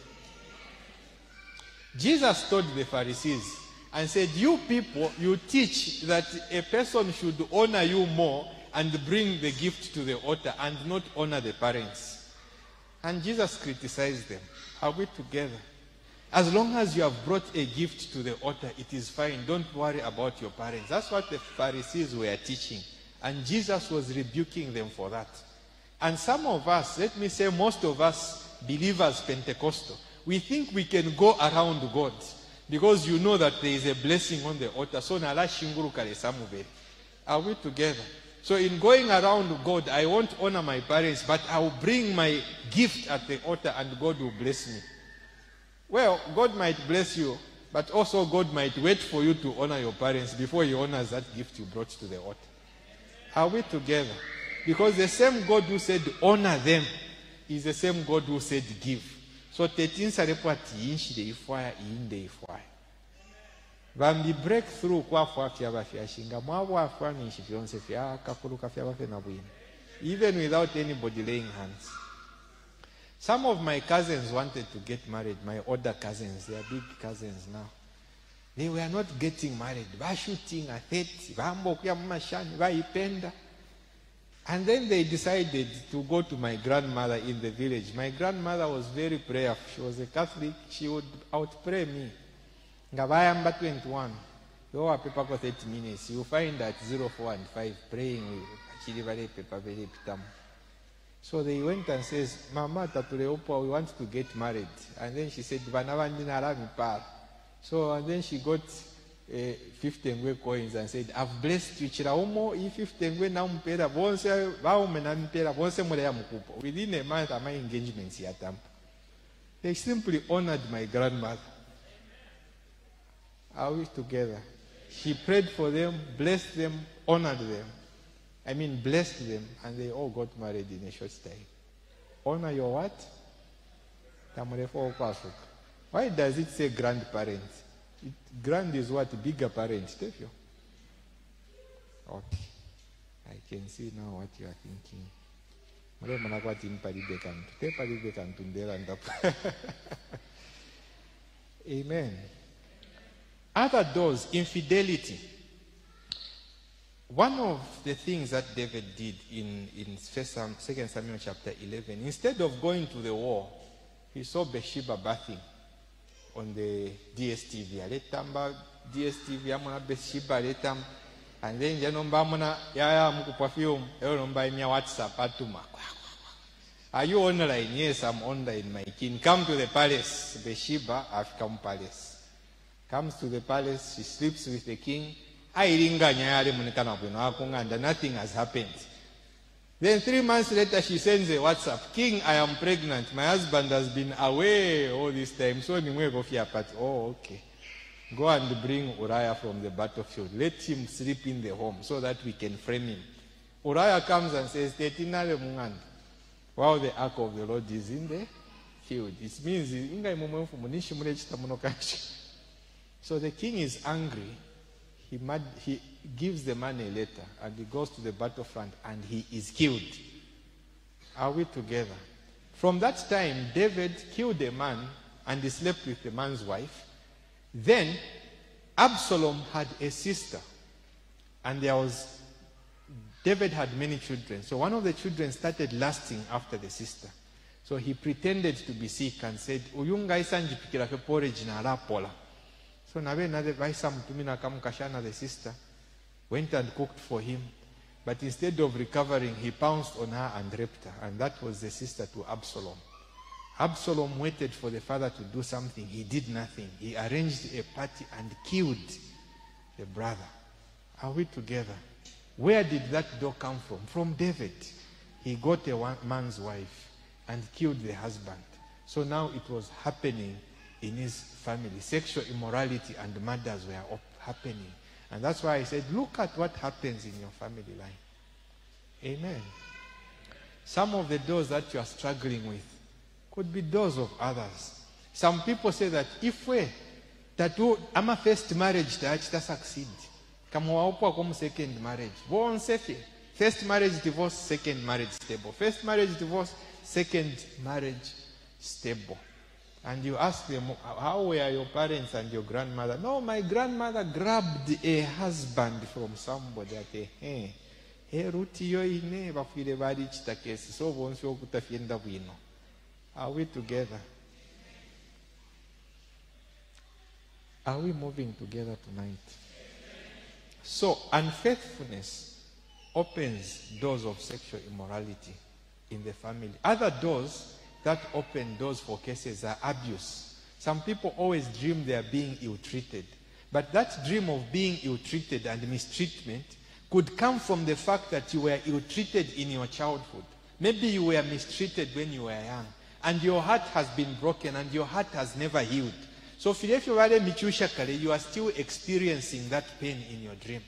Jesus told the Pharisees and said, you people, you teach that a person should honor you more and bring the gift to the altar and not honor the parents. And Jesus criticized them. Are we together? As long as you have brought a gift to the altar, it is fine. Don't worry about your parents. That's what the Pharisees were teaching. And Jesus was rebuking them for that. And some of us, let me say most of us, believers, Pentecostal, we think we can go around God. Because you know that there is a blessing on the altar. So are we together? So in going around God, I won't honor my parents, but I will bring my gift at the altar and God will bless me. Well, God might bless you, but also God might wait for you to honor your parents before he honors that gift you brought to the altar. Are we together? Because the same God who said honor them is the same God who said give. So 13 sarepati inchi de ifwaya inde ifwaya. Bambi breakthrough kwa fya bafyashinga mwabu afwa nishi fyonse fya kakuluka fya bafe na bwina. Even without anybody laying hands. Some of my cousins wanted to get married, my older cousins, they are big cousins now. They were not getting married. Ba shooting at 30, bambo kuya mashani, ba ipenda. And then they decided to go to my grandmother in the village. My grandmother was very prayerful. She was a Catholic. She would outpray me. Ngabayamba 21. You are paper for 30 minutes. You find that 04 and 5 praying with. So they went and says, Mama Tatuleopa, we want to get married. And then she said, so and then she got 50 ngwe coins and said, I've blessed you. Chiraumo, 50 ngwe na mpera, bonse, baume na mpera, bonse mulea mukupo. Within a month, my engagements here. They simply honored my grandmother. Are we together? She prayed for them, blessed them, honored them. Blessed them, and they all got married in a short time. Honor your what? Why does it say grandparents? Grand is what? Bigger parents. Okay. I can see now what you are thinking. Amen. Other doors, infidelity. One of the things that David did in 2 Samuel chapter 11, instead of going to the war, he saw Bathsheba bathing on the DSTV. Aletamba DSTV amona Bathsheba letam, and then janomba yaya muku perfume eonomba imya WhatsApp atuma. Are you online? Yes, I'm online, my king. Come to the palace. Bathsheba, I've come palace. Comes to the palace, she sleeps with the king. Nothing has happened. Then 3 months later, she sends a WhatsApp. King, I am pregnant. My husband has been away all this time. So, oh, okay. Go and bring Uriah from the battlefield. Let him sleep in the home so that we can frame him. Uriah comes and says, while the ark of the Lord is in the field. It means so the king is angry. He gives the man a letter and he goes to the battlefront and he is killed. Are we together? From that time, David killed a man and he slept with the man's wife. Then Absalom had a sister, and David had many children. So one of the children started lusting after the sister. So he pretended to be sick and said, Uyunga porridge na rapola. So the sister went and cooked for him. But instead of recovering, he pounced on her and raped her. And that was the sister to Absalom. Absalom waited for the father to do something. He did nothing. He arranged a party and killed the brother. Are we together? Where did that door come from? From David. He got a man's wife and killed the husband. So now it was happening in his family. Sexual immorality and murders were happening. And that's why I said, look at what happens in your family line. Amen. Some of the doors that you are struggling with could be doors of others. Some people say that if I'm a first marriage to succeed, come second marriage. First marriage, divorce, second marriage stable. First marriage, divorce, second marriage stable. And you ask them, how were your parents and your grandmother? No, my grandmother grabbed a husband from somebody at a Are we together? Are we moving together tonight? So, unfaithfulness opens doors of sexual immorality in the family. Other doors that open doors for cases are abuse. Some people always dream they are being ill-treated. But that dream of being ill-treated and mistreatment could come from the fact that you were ill-treated in your childhood. Maybe you were mistreated when you were young. And your heart has been broken and your heart has never healed. So you are still experiencing that pain in your dream.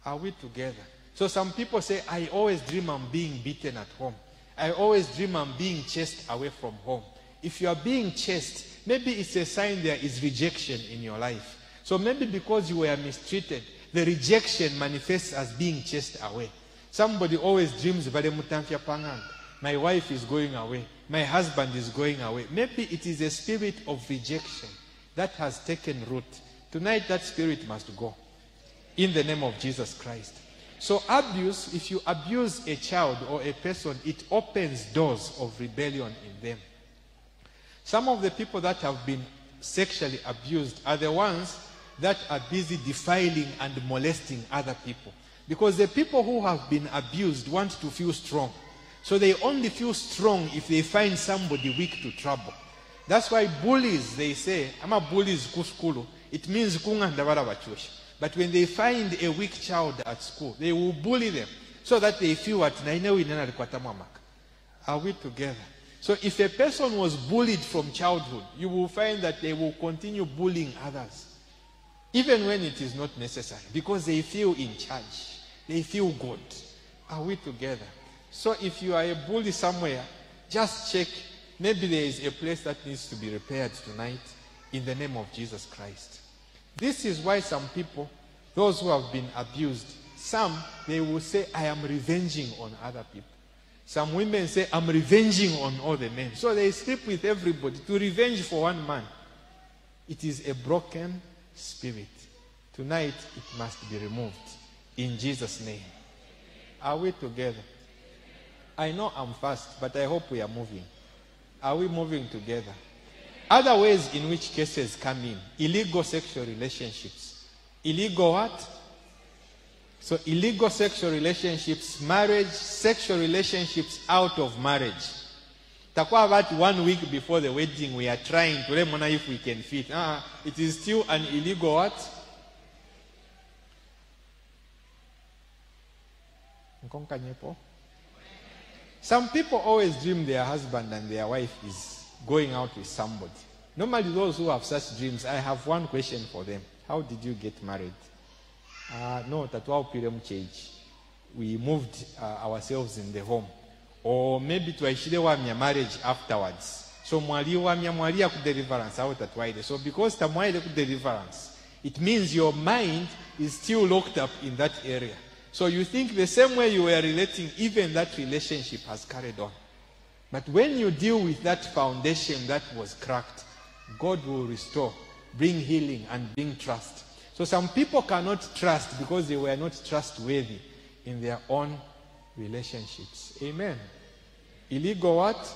Are we together? So some people say, I always dream I'm being beaten at home. I always dream I'm being chased away from home. If you are being chased, maybe it's a sign there is rejection in your life. So maybe because you were mistreated, the rejection manifests as being chased away. Somebody always dreams, my wife is going away. My husband is going away. Maybe it is a spirit of rejection that has taken root. Tonight that spirit must go. In the name of Jesus Christ. So abuse, if you abuse a child or a person, it opens doors of rebellion in them. Some of the people that have been sexually abused are the ones that are busy defiling and molesting other people. Because the people who have been abused want to feel strong. So they only feel strong if they find somebody weak to trouble. That's why bullies, they say, I'm a bullies kuskulu. It means kungandavara vachosha. But when they find a weak child at school, they will bully them so that they feel what Are we together? So if a person was bullied from childhood, you will find that they will continue bullying others, even when it is not necessary, because they feel in charge. They feel good. Are we together? So if you are a bully somewhere, just check. Maybe there is a place that needs to be repaired tonight in the name of Jesus Christ. This is why some people, those who have been abused, some, they will say, I am revenging on other people. Some women say, I'm revenging on all the men. So they sleep with everybody to revenge for one man. It is a broken spirit. Tonight, it must be removed. In Jesus' name. Are we together? I know I'm fast, but I hope we are moving. Are we moving together? Other ways in which cases come in. Illegal sexual relationships. Illegal what? So illegal sexual relationships, marriage, sexual relationships out of marriage. Takwa about 1 week before the wedding, we are trying to let know if we can fit. It is still an illegal what? Some people always dream their husband and their wife is going out with somebody. Normally those who have such dreams, I have one question for them. How did you get married? No, tatwa upirem change. We moved ourselves in the home. or maybe twaishirewaamya marriage afterwards. So mwaliya ku deliverance awo tatwaire. So because tamwaire ku deliverance, it means your mind is still locked up in that area. So you think the same way you were relating, even that relationship has carried on. But when you deal with that foundation that was cracked, God will restore, bring healing and bring trust. So some people cannot trust because they were not trustworthy in their own relationships. Amen. Illegal what?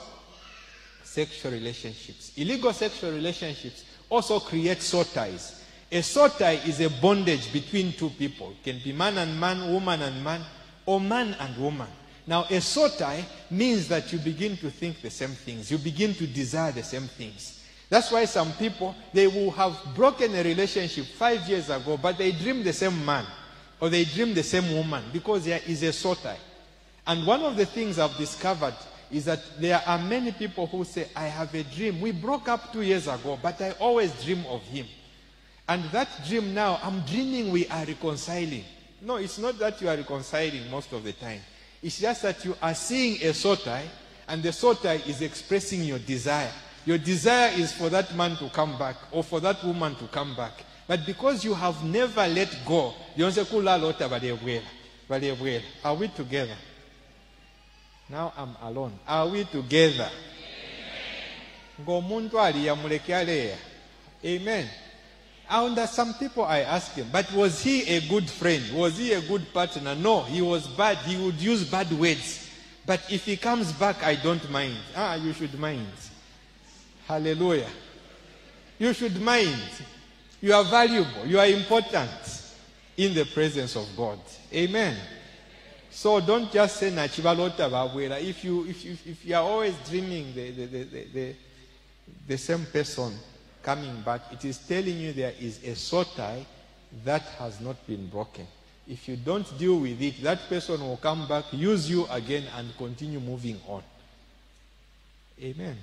Sexual relationships. Illegal sexual relationships also create soul ties. A soul tie is a bondage between two people. It can be man and man, woman and man, or man and woman. Now, a soul tie means that you begin to think the same things. You begin to desire the same things. That's why some people, they will have broken a relationship 5 years ago, but they dream the same man, or they dream the same woman, because there is a soul tie. And one of the things I've discovered is that there are many people who say, I have a dream. We broke up 2 years ago, but I always dream of him. And that dream now, I'm dreaming we are reconciling. No, it's not that you are reconciling most of the time. It's just that you are seeing a soul tie, and the soul tie is expressing your desire. Your desire is for that man to come back, or for that woman to come back. But because you have never let go, are we together? Now I'm alone. Are we together? Amen. And some people, I ask him, but was he a good friend? Was he a good partner? No, he was bad. He would use bad words. But if he comes back, I don't mind. You should mind. Hallelujah. You should mind. You are valuable. You are important in the presence of God. Amen. So don't just say Nachibalota Babwela. If you are always dreaming the same person coming back, it is telling you there is a soul tie that has not been broken. If you don't deal with it, that person will come back, use you again, and continue moving on. Amen.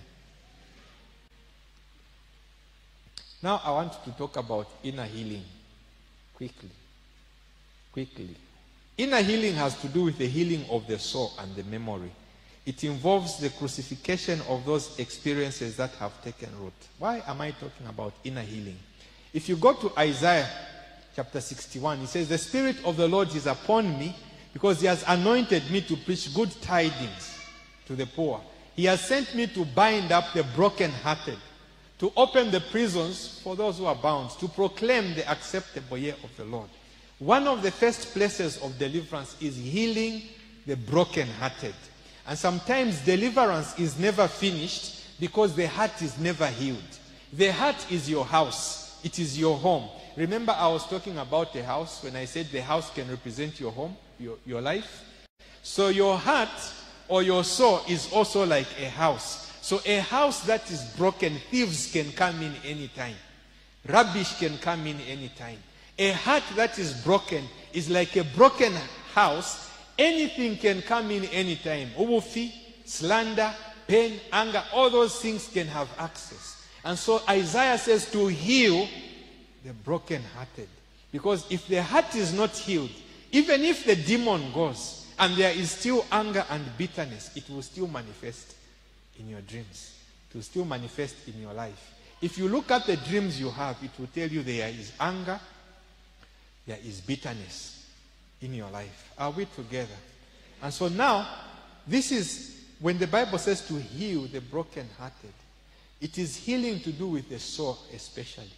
Now I want to talk about inner healing quickly. Inner healing has to do with the healing of the soul and the memory. It involves the crucifixion of those experiences that have taken root. Why am I talking about inner healing? If you go to Isaiah chapter 61, it says, the Spirit of the Lord is upon me because he has anointed me to preach good tidings to the poor. He has sent me to bind up the brokenhearted, to open the prisons for those who are bound, to proclaim the acceptable year of the Lord. One of the first places of deliverance is healing the brokenhearted. And sometimes deliverance is never finished because the heart is never healed. The heart is your house. It is your home. Remember I was talking about the house when I said the house can represent your home, your life. So your heart or your soul is also like a house. So a house that is broken, thieves can come in anytime. Rubbish can come in anytime. A heart that is broken is like a broken house. Anything can come in anytime. Ubufi, slander, pain, anger, all those things can have access. And so Isaiah says to heal the brokenhearted. Because if the heart is not healed, even if the demon goes and there is still anger and bitterness, it will still manifest in your dreams. It will still manifest in your life. If you look at the dreams you have, it will tell you there is anger, there is bitterness in your life. Are we together? And so now, this is when the Bible says to heal the brokenhearted. It is healing to do with the soul especially.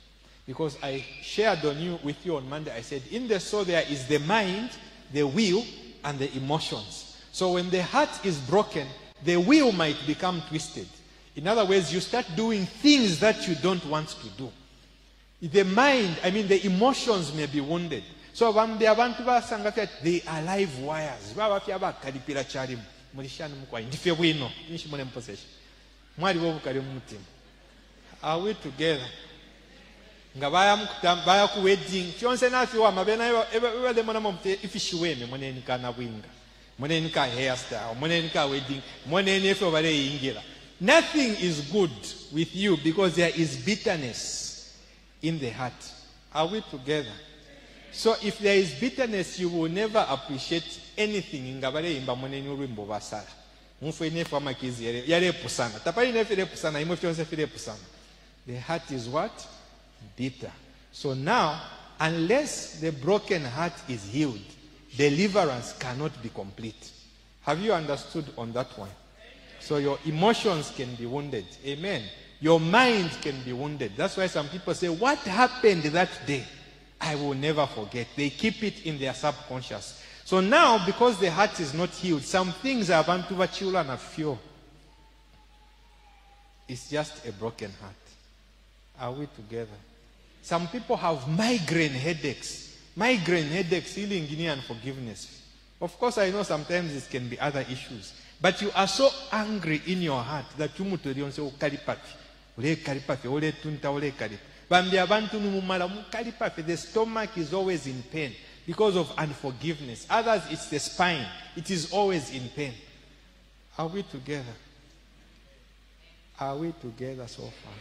Because I shared with you on Monday, I said in the soul there is the mind, the will, and the emotions. So when the heart is broken, the will might become twisted. In other words, you start doing things that you don't want to do. The mind, the emotions may be wounded. So they are live wires. Are we together? Ngabaya ku wedding kyonse nafi wa mabena ebe mwana ifishiweme mweneni kana bwinga mweneni ka hairstyle mweneni ka wedding mweneni efe obale yingira. Nothing is good with you because there is bitterness in the heart. Are we together? So if there is bitterness, you will never appreciate anything. Ngabale imba mweneni urwimbo basala The heart is what? Bitter. So now, unless the broken heart is healed, deliverance cannot be complete. Have you understood on that one? So your emotions can be wounded. Amen. Your mind can be wounded. That's why some people say, what happened that day? I will never forget. They keep it in their subconscious. So now, because the heart is not healed, some things are abantu bachula na feel. It's just a broken heart. Are we together? Some people have migraine headaches. Migraine headaches, healing and forgiveness. Of course, I know sometimes it can be other issues. But you are so angry in your heart that you mutorion say kalipafi. Ule kalipafi, ule tunta, ule kalipafi. Bambi abantu numumala mukalipafi. The stomach is always in pain because of unforgiveness. Others, it's the spine. It is always in pain. Are we together? Are we together so far?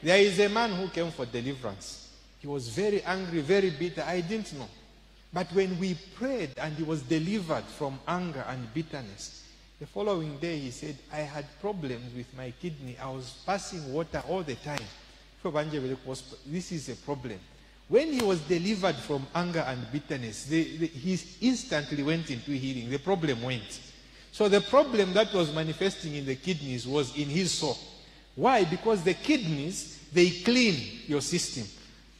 There is a man who came for deliverance. He was very angry, very bitter. I didn't know. But when we prayed and he was delivered from anger and bitterness, the following day he said, I had problems with my kidney. I was passing water all the time. This is a problem. When he was delivered from anger and bitterness, he instantly went into healing. The problem went. So the problem that was manifesting in the kidneys was in his soul. Why? Because the kidneys, they clean your system.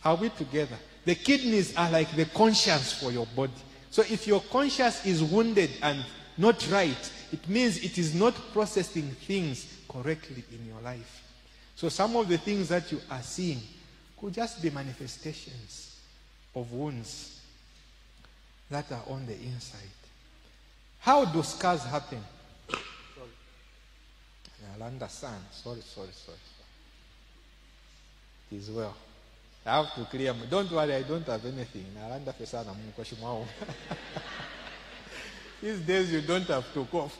Are we together? The kidneys are like the conscience for your body. So if your conscience is wounded and not right, it means it is not processing things correctly in your life. So some of the things that you are seeing could just be manifestations of wounds that are on the inside. How do scars happen? I'll understand. Sorry. It is well. I have to clear. Don't worry, I don't have anything. These days you don't have to cough.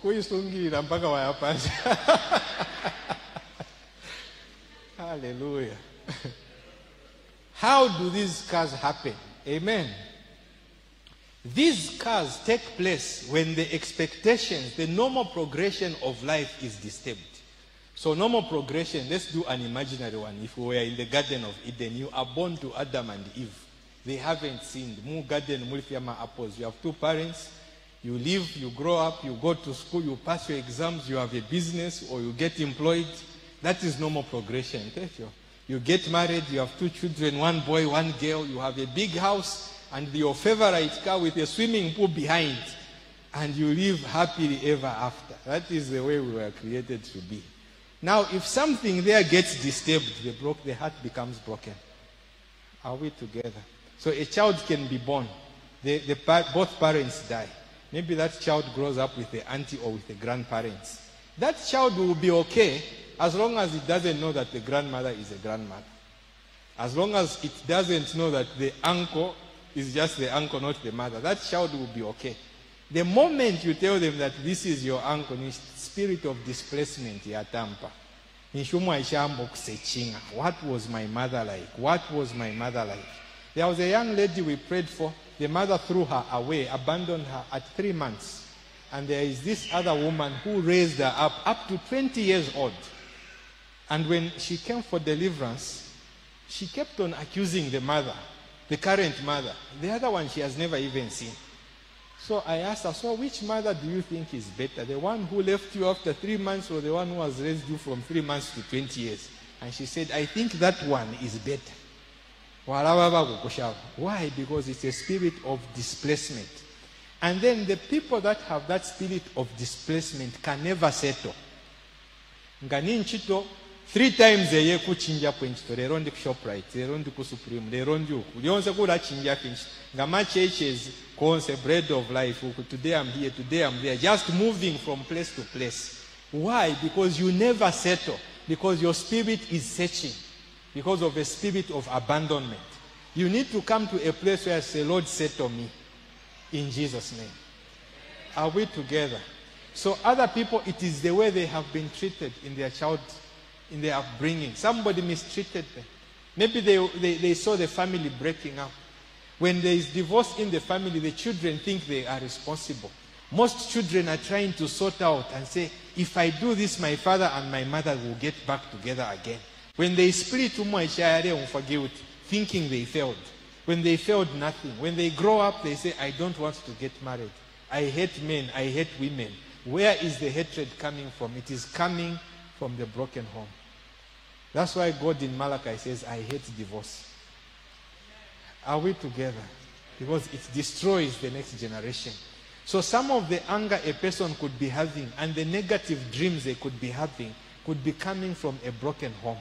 Hallelujah. How do these scars happen? Amen. These scars take place when the expectations, the normal progression of life is disturbed. So normal progression, let's do an imaginary one. If we were in the Garden of Eden, you are born to Adam and Eve. They haven't sinned. Mu garden, mulfiyama apples. You have two parents. You live, you grow up, you go to school, you pass your exams, you have a business, or you get employed. That is normal progression. You get married, you have two children, one boy, one girl. You have a big house and your favorite car with a swimming pool behind. And you live happily ever after. That is the way we were created to be. Now, if something there gets disturbed, the heart becomes broken. Are we together? So a child can be born. Both parents die. Maybe that child grows up with the auntie or with the grandparents. That child will be okay as long as it doesn't know that the grandmother is a grandmother. As long as it doesn't know that the uncle is just the uncle, not the mother, that child will be okay. The moment you tell them that this is your uncle, the spirit of displacement, yatampa. What was my mother like? What was my mother like? There was a young lady we prayed for. The mother threw her away, abandoned her at 3 months. And there is this other woman who raised her up to 20 years old. And when she came for deliverance, she kept on accusing the mother, the current mother. The other one she has never even seen. So I asked her, so which mother do you think is better? The one who left you after 3 months or the one who has raised you from 3 months to 20 years? And she said, I think that one is better. Why? Because it's a spirit of displacement. And then the people that have that spirit of displacement can never settle. Nganinchito 3 times a year kuchinja kwenchito. Lero ndi ku Shoprite, lero ndi ku Supreme, lero ndi uku. Lyonse kula chinja kwenchito. Ngama churches konse bread of life. Today I'm here, today I'm there. Just moving from place to place. Why? Because you never settle. Because your spirit is searching. Because of a spirit of abandonment. You need to come to a place where I say, Lord, settle me. In Jesus' name. Are we together? So other people, it is the way they have been treated in their upbringing. Somebody mistreated them. Maybe they saw the family breaking up. When there is divorce in the family, the children think they are responsible. Most children are trying to sort out and say, if I do this, my father and my mother will get back together again. When they split guilt, thinking they failed. When they failed, nothing. When they grow up, they say, I don't want to get married. I hate men. I hate women. Where is the hatred coming from? It is coming from the broken home. That's why God in Malachi says, I hate divorce. Are we together? Because it destroys the next generation. So some of the anger a person could be having and the negative dreams they could be having could be coming from a broken home.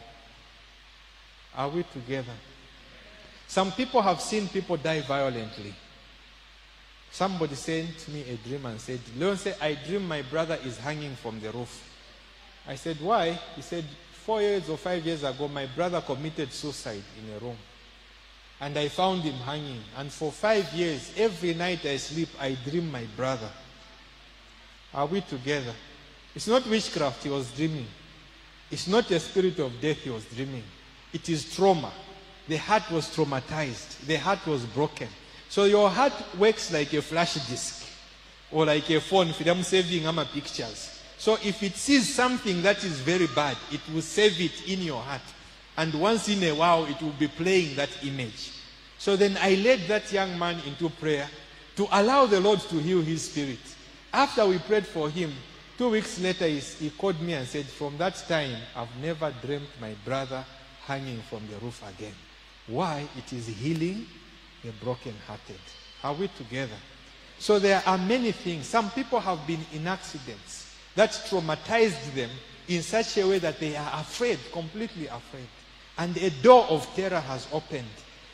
Are we together? Some people have seen people die violently. Somebody sent me a dream and said, Leon, I dream my brother is hanging from the roof. I said, why? He said, 4 years or 5 years ago, my brother committed suicide in a room. And I found him hanging. And for 5 years, every night I sleep, I dream my brother. Are we together? It's not witchcraft he was dreaming. It's not a spirit of death he was dreaming. It is trauma. The heart was traumatized. The heart was broken. So your heart works like a flash disk or like a phone for them saving pictures. So if it sees something that is very bad, it will save it in your heart. And once in a while, it will be playing that image. So then I led that young man into prayer to allow the Lord to heal his spirit. After we prayed for him, 2 weeks later, he called me and said, from that time, I've never dreamt my brother hanging from the roof again. Why? It is healing the broken-hearted. Are we together? So there are many things. Some people have been in accidents that traumatized them in such a way that they are afraid, completely afraid. And a door of terror has opened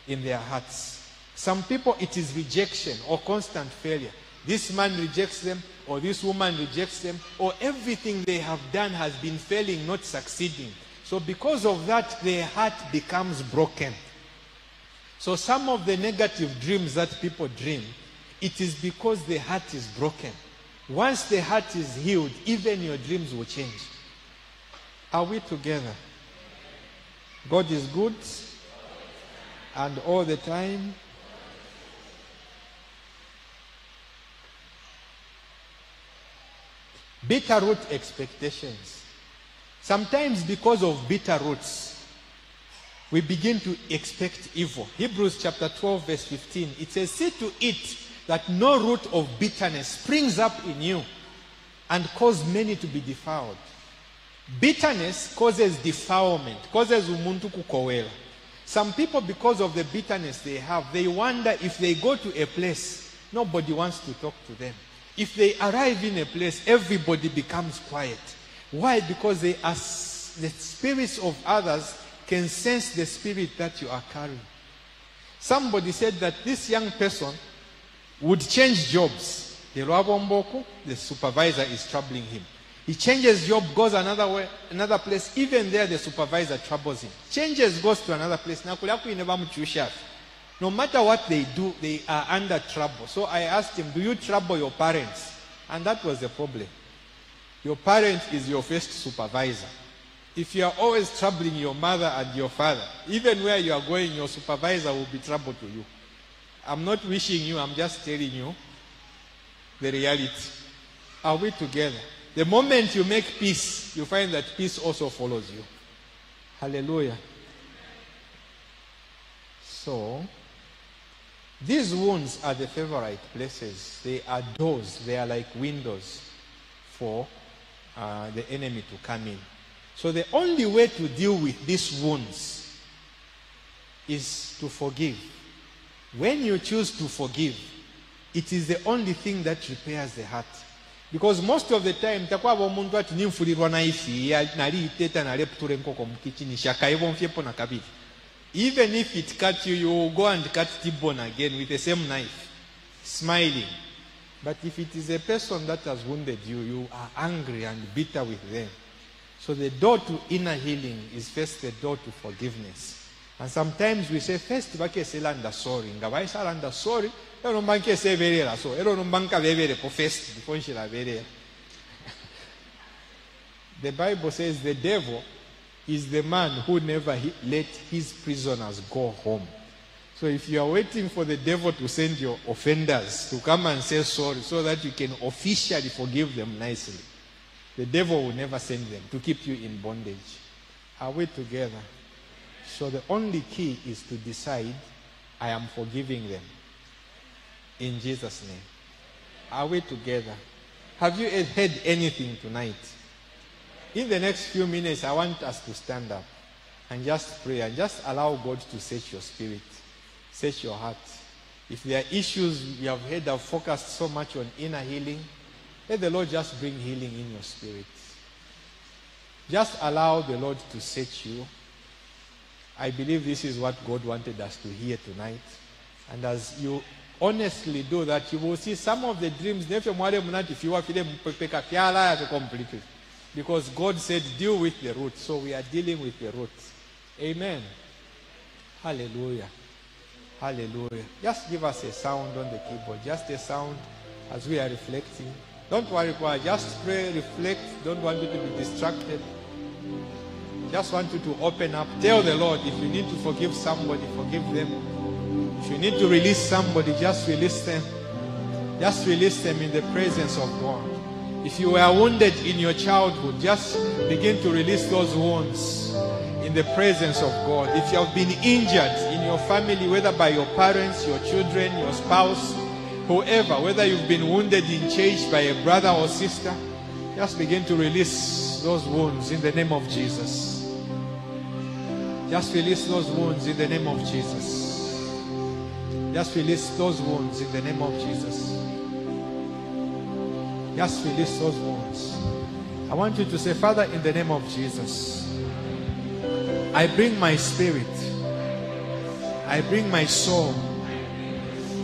in their hearts. Some people, it is rejection or constant failure. This man rejects them, or this woman rejects them, or everything they have done has been failing, not succeeding. So because of that, their heart becomes broken. So some of the negative dreams that people dream, it is because the heart is broken. Once the heart is healed, even your dreams will change. Are we together? God is good, and all the time. Bitter root expectations. Sometimes because of bitter roots, we begin to expect evil. Hebrews chapter 12 verse 15, it says, see to it that no root of bitterness springs up in you and cause many to be defiled. Bitterness causes defilement, causes umuntu kukowela. Some people, because of the bitterness they have, they wonder if they go to a place, nobody wants to talk to them. If they arrive in a place, everybody becomes quiet. Why? Because they are, the spirits of others can sense the spirit that you are carrying. Somebody said that this young person would change jobs. The supervisor is troubling him. He changes job, goes another place. Even there, the supervisor troubles him. Changes, goes to another place. No matter what they do, they are under trouble. So I asked him, do you trouble your parents? And that was the problem. Your parent is your first supervisor. If you are always troubling your mother and your father, even where you are going, your supervisor will be trouble to you. I'm not wishing you, I'm just telling you the reality. Are we together? The moment you make peace, you find that peace also follows you. Hallelujah. So, these wounds are the favorite places. They are doors. They are like windows for the enemy to come in. So the only way to deal with these wounds is to forgive. When you choose to forgive, it is the only thing that repairs the heart. Because most of the time, even if it cuts you, you will go and cut T-bone again with the same knife, smiling. But if it is a person that has wounded you, you are angry and bitter with them. So the door to inner healing is first the door to forgiveness. And sometimes we say, first, I'm sorry. I'm sorry. The Bible says the devil is the man who never let his prisoners go home. So if you are waiting for the devil to send your offenders to come and say sorry so that you can officially forgive them nicely, the devil will never send them to keep you in bondage. Are we together? So the only key is to decide, I am forgiving them. In Jesus' name. Are we together? Have you heard anything tonight? In the next few minutes, I want us to stand up and just pray and just allow God to search your spirit, search your heart. If there are issues you have heard have focused so much on inner healing, let the Lord just bring healing in your spirit. Just allow the Lord to search you. I believe this is what God wanted us to hear tonight. And as you honestly do that, you will see some of the dreams. Because God said, deal with the root. So we are dealing with the root. Amen. Hallelujah. Hallelujah. Just give us a sound on the keyboard. Just a sound as we are reflecting. Don't worry, just pray, reflect. Don't want you to be distracted. Just want you to open up. Tell the Lord, if you need to forgive somebody, forgive them. If you need to release somebody, just release them. Just release them in the presence of God. If you were wounded in your childhood, just begin to release those wounds in the presence of God. If you have been injured in your family, whether by your parents, your children, your spouse, whoever, whether you've been wounded in church by a brother or sister, just begin to release those wounds in the name of Jesus. Just release those wounds in the name of Jesus. Just release those wounds in the name of Jesus. Just release those wounds. I want you to say, Father, in the name of Jesus, I bring my spirit. I bring my soul.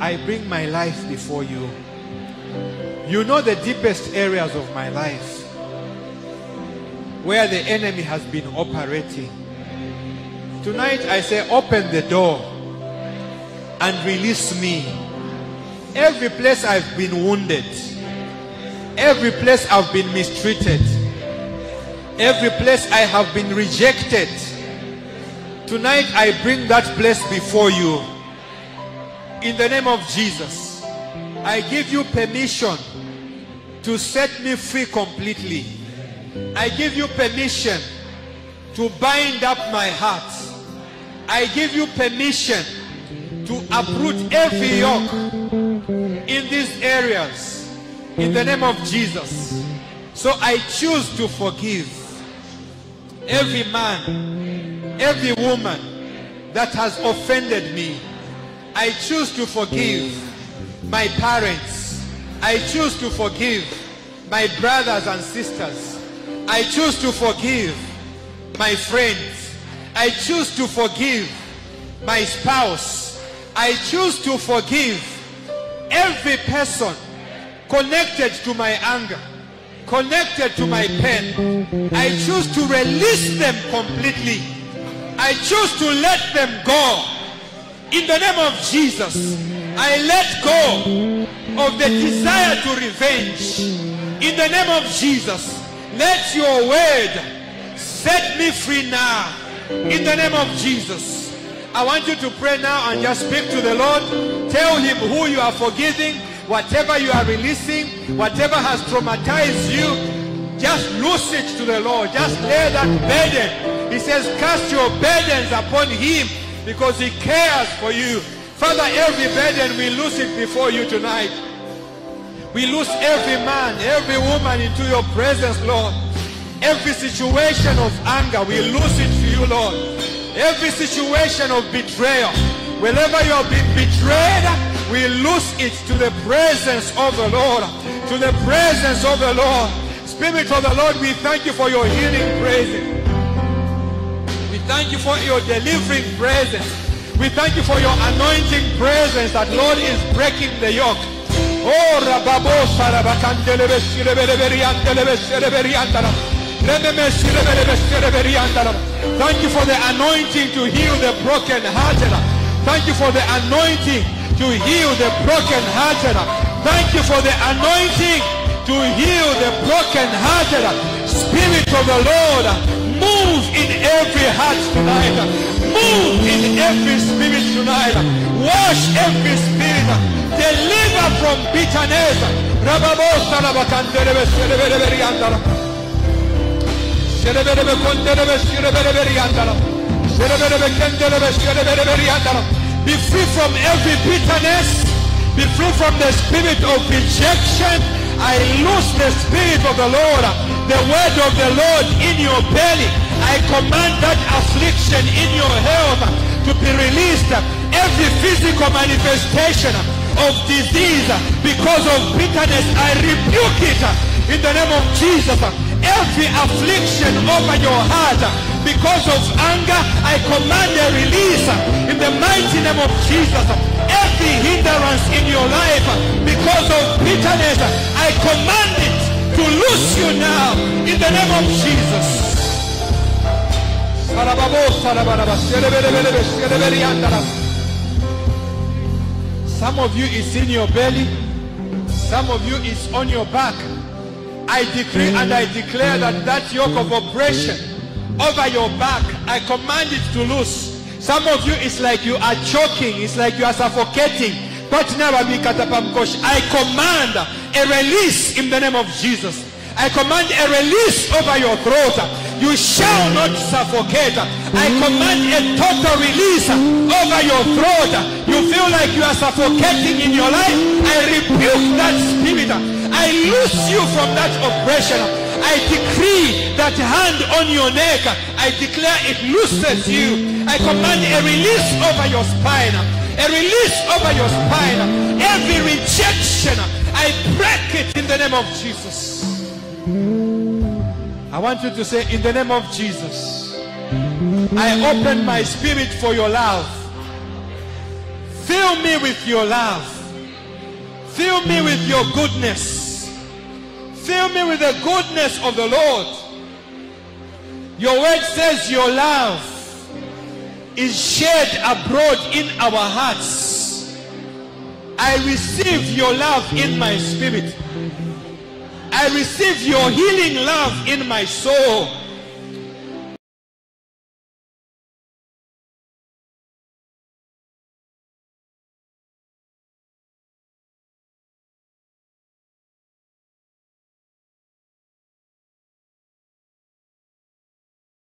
I bring my life before you. You know the deepest areas of my life where the enemy has been operating. Tonight I say, open the door and release me. Every place I've been wounded, every place I've been mistreated, every place I have been rejected, tonight I bring that place before you. In the name of Jesus, I give you permission to set me free completely. I give you permission to bind up my heart. I give you permission to uproot every yoke in these areas in the name of Jesus. So I choose to forgive every man, every woman that has offended me. I choose to forgive my parents. I choose to forgive my brothers and sisters. I choose to forgive my friends. I choose to forgive my spouse. I choose to forgive every person connected to my anger, connected to my pain. I choose to release them completely. I choose to let them go. In the name of Jesus, I let go of the desire to revenge. In the name of Jesus, let your word set me free now. In the name of Jesus, I want you to pray now and just speak to the Lord. Tell him who you are forgiving, whatever you are releasing, whatever has traumatized you, just loose it to the Lord. Just lay that burden. He says, cast your burdens upon him, because he cares for you. Father, every burden, we loose it before you tonight. We loose every man, every woman into your presence, Lord. Every situation of anger, we loose it to you, Lord. Every situation of betrayal, wherever you have been betrayed, we loose it to the presence of the Lord. To the presence of the Lord. Spirit of the Lord, we thank you for your healing presence. We thank you for your delivering presence. We thank you for your anointing presence that, Lord, is breaking the yoke. Oh, Rababo Sarabakandele Thank you for the anointing to heal the broken-hearted. Thank you for the anointing to heal the broken-hearted. Thank you for the anointing to heal the broken-hearted. Spirit of the Lord, move in every heart tonight. Move in every spirit tonight. Wash every spirit. Deliver from bitterness. Be free from every bitterness. Be free from the spirit of rejection. I loose the spirit of the Lord, the word of the Lord in your belly. I command that affliction in your health to be released. Every physical manifestation of disease because of bitterness, I rebuke it in the name of Jesus. Every affliction over your heart because of anger, I command a release in the mighty name of Jesus. Every hindrance in your life because of bitterness, I command it to loose you now in the name of Jesus. Some of you is in your belly, some of you is on your back. I decree and I declare that that yoke of oppression over your back, I command it to loose. Some of you, it's like you are choking. It's like you are suffocating. I command a release in the name of Jesus. I command a release over your throat. You shall not suffocate. I command a total release over your throat. You feel like you are suffocating in your life. I rebuke that spirit. I loose you from that oppression. I decree that hand on your neck, I declare it looses you. I command a release over your spine. A release over your spine. Every rejection, I break it in the name of Jesus. I want you to say, in the name of Jesus, I open my spirit for your love. Fill me with your love. Fill me with your goodness. Fill me with the goodness of the Lord. Your word says your love is shed abroad in our hearts. I receive your love in my spirit. I receive your healing love in my soul.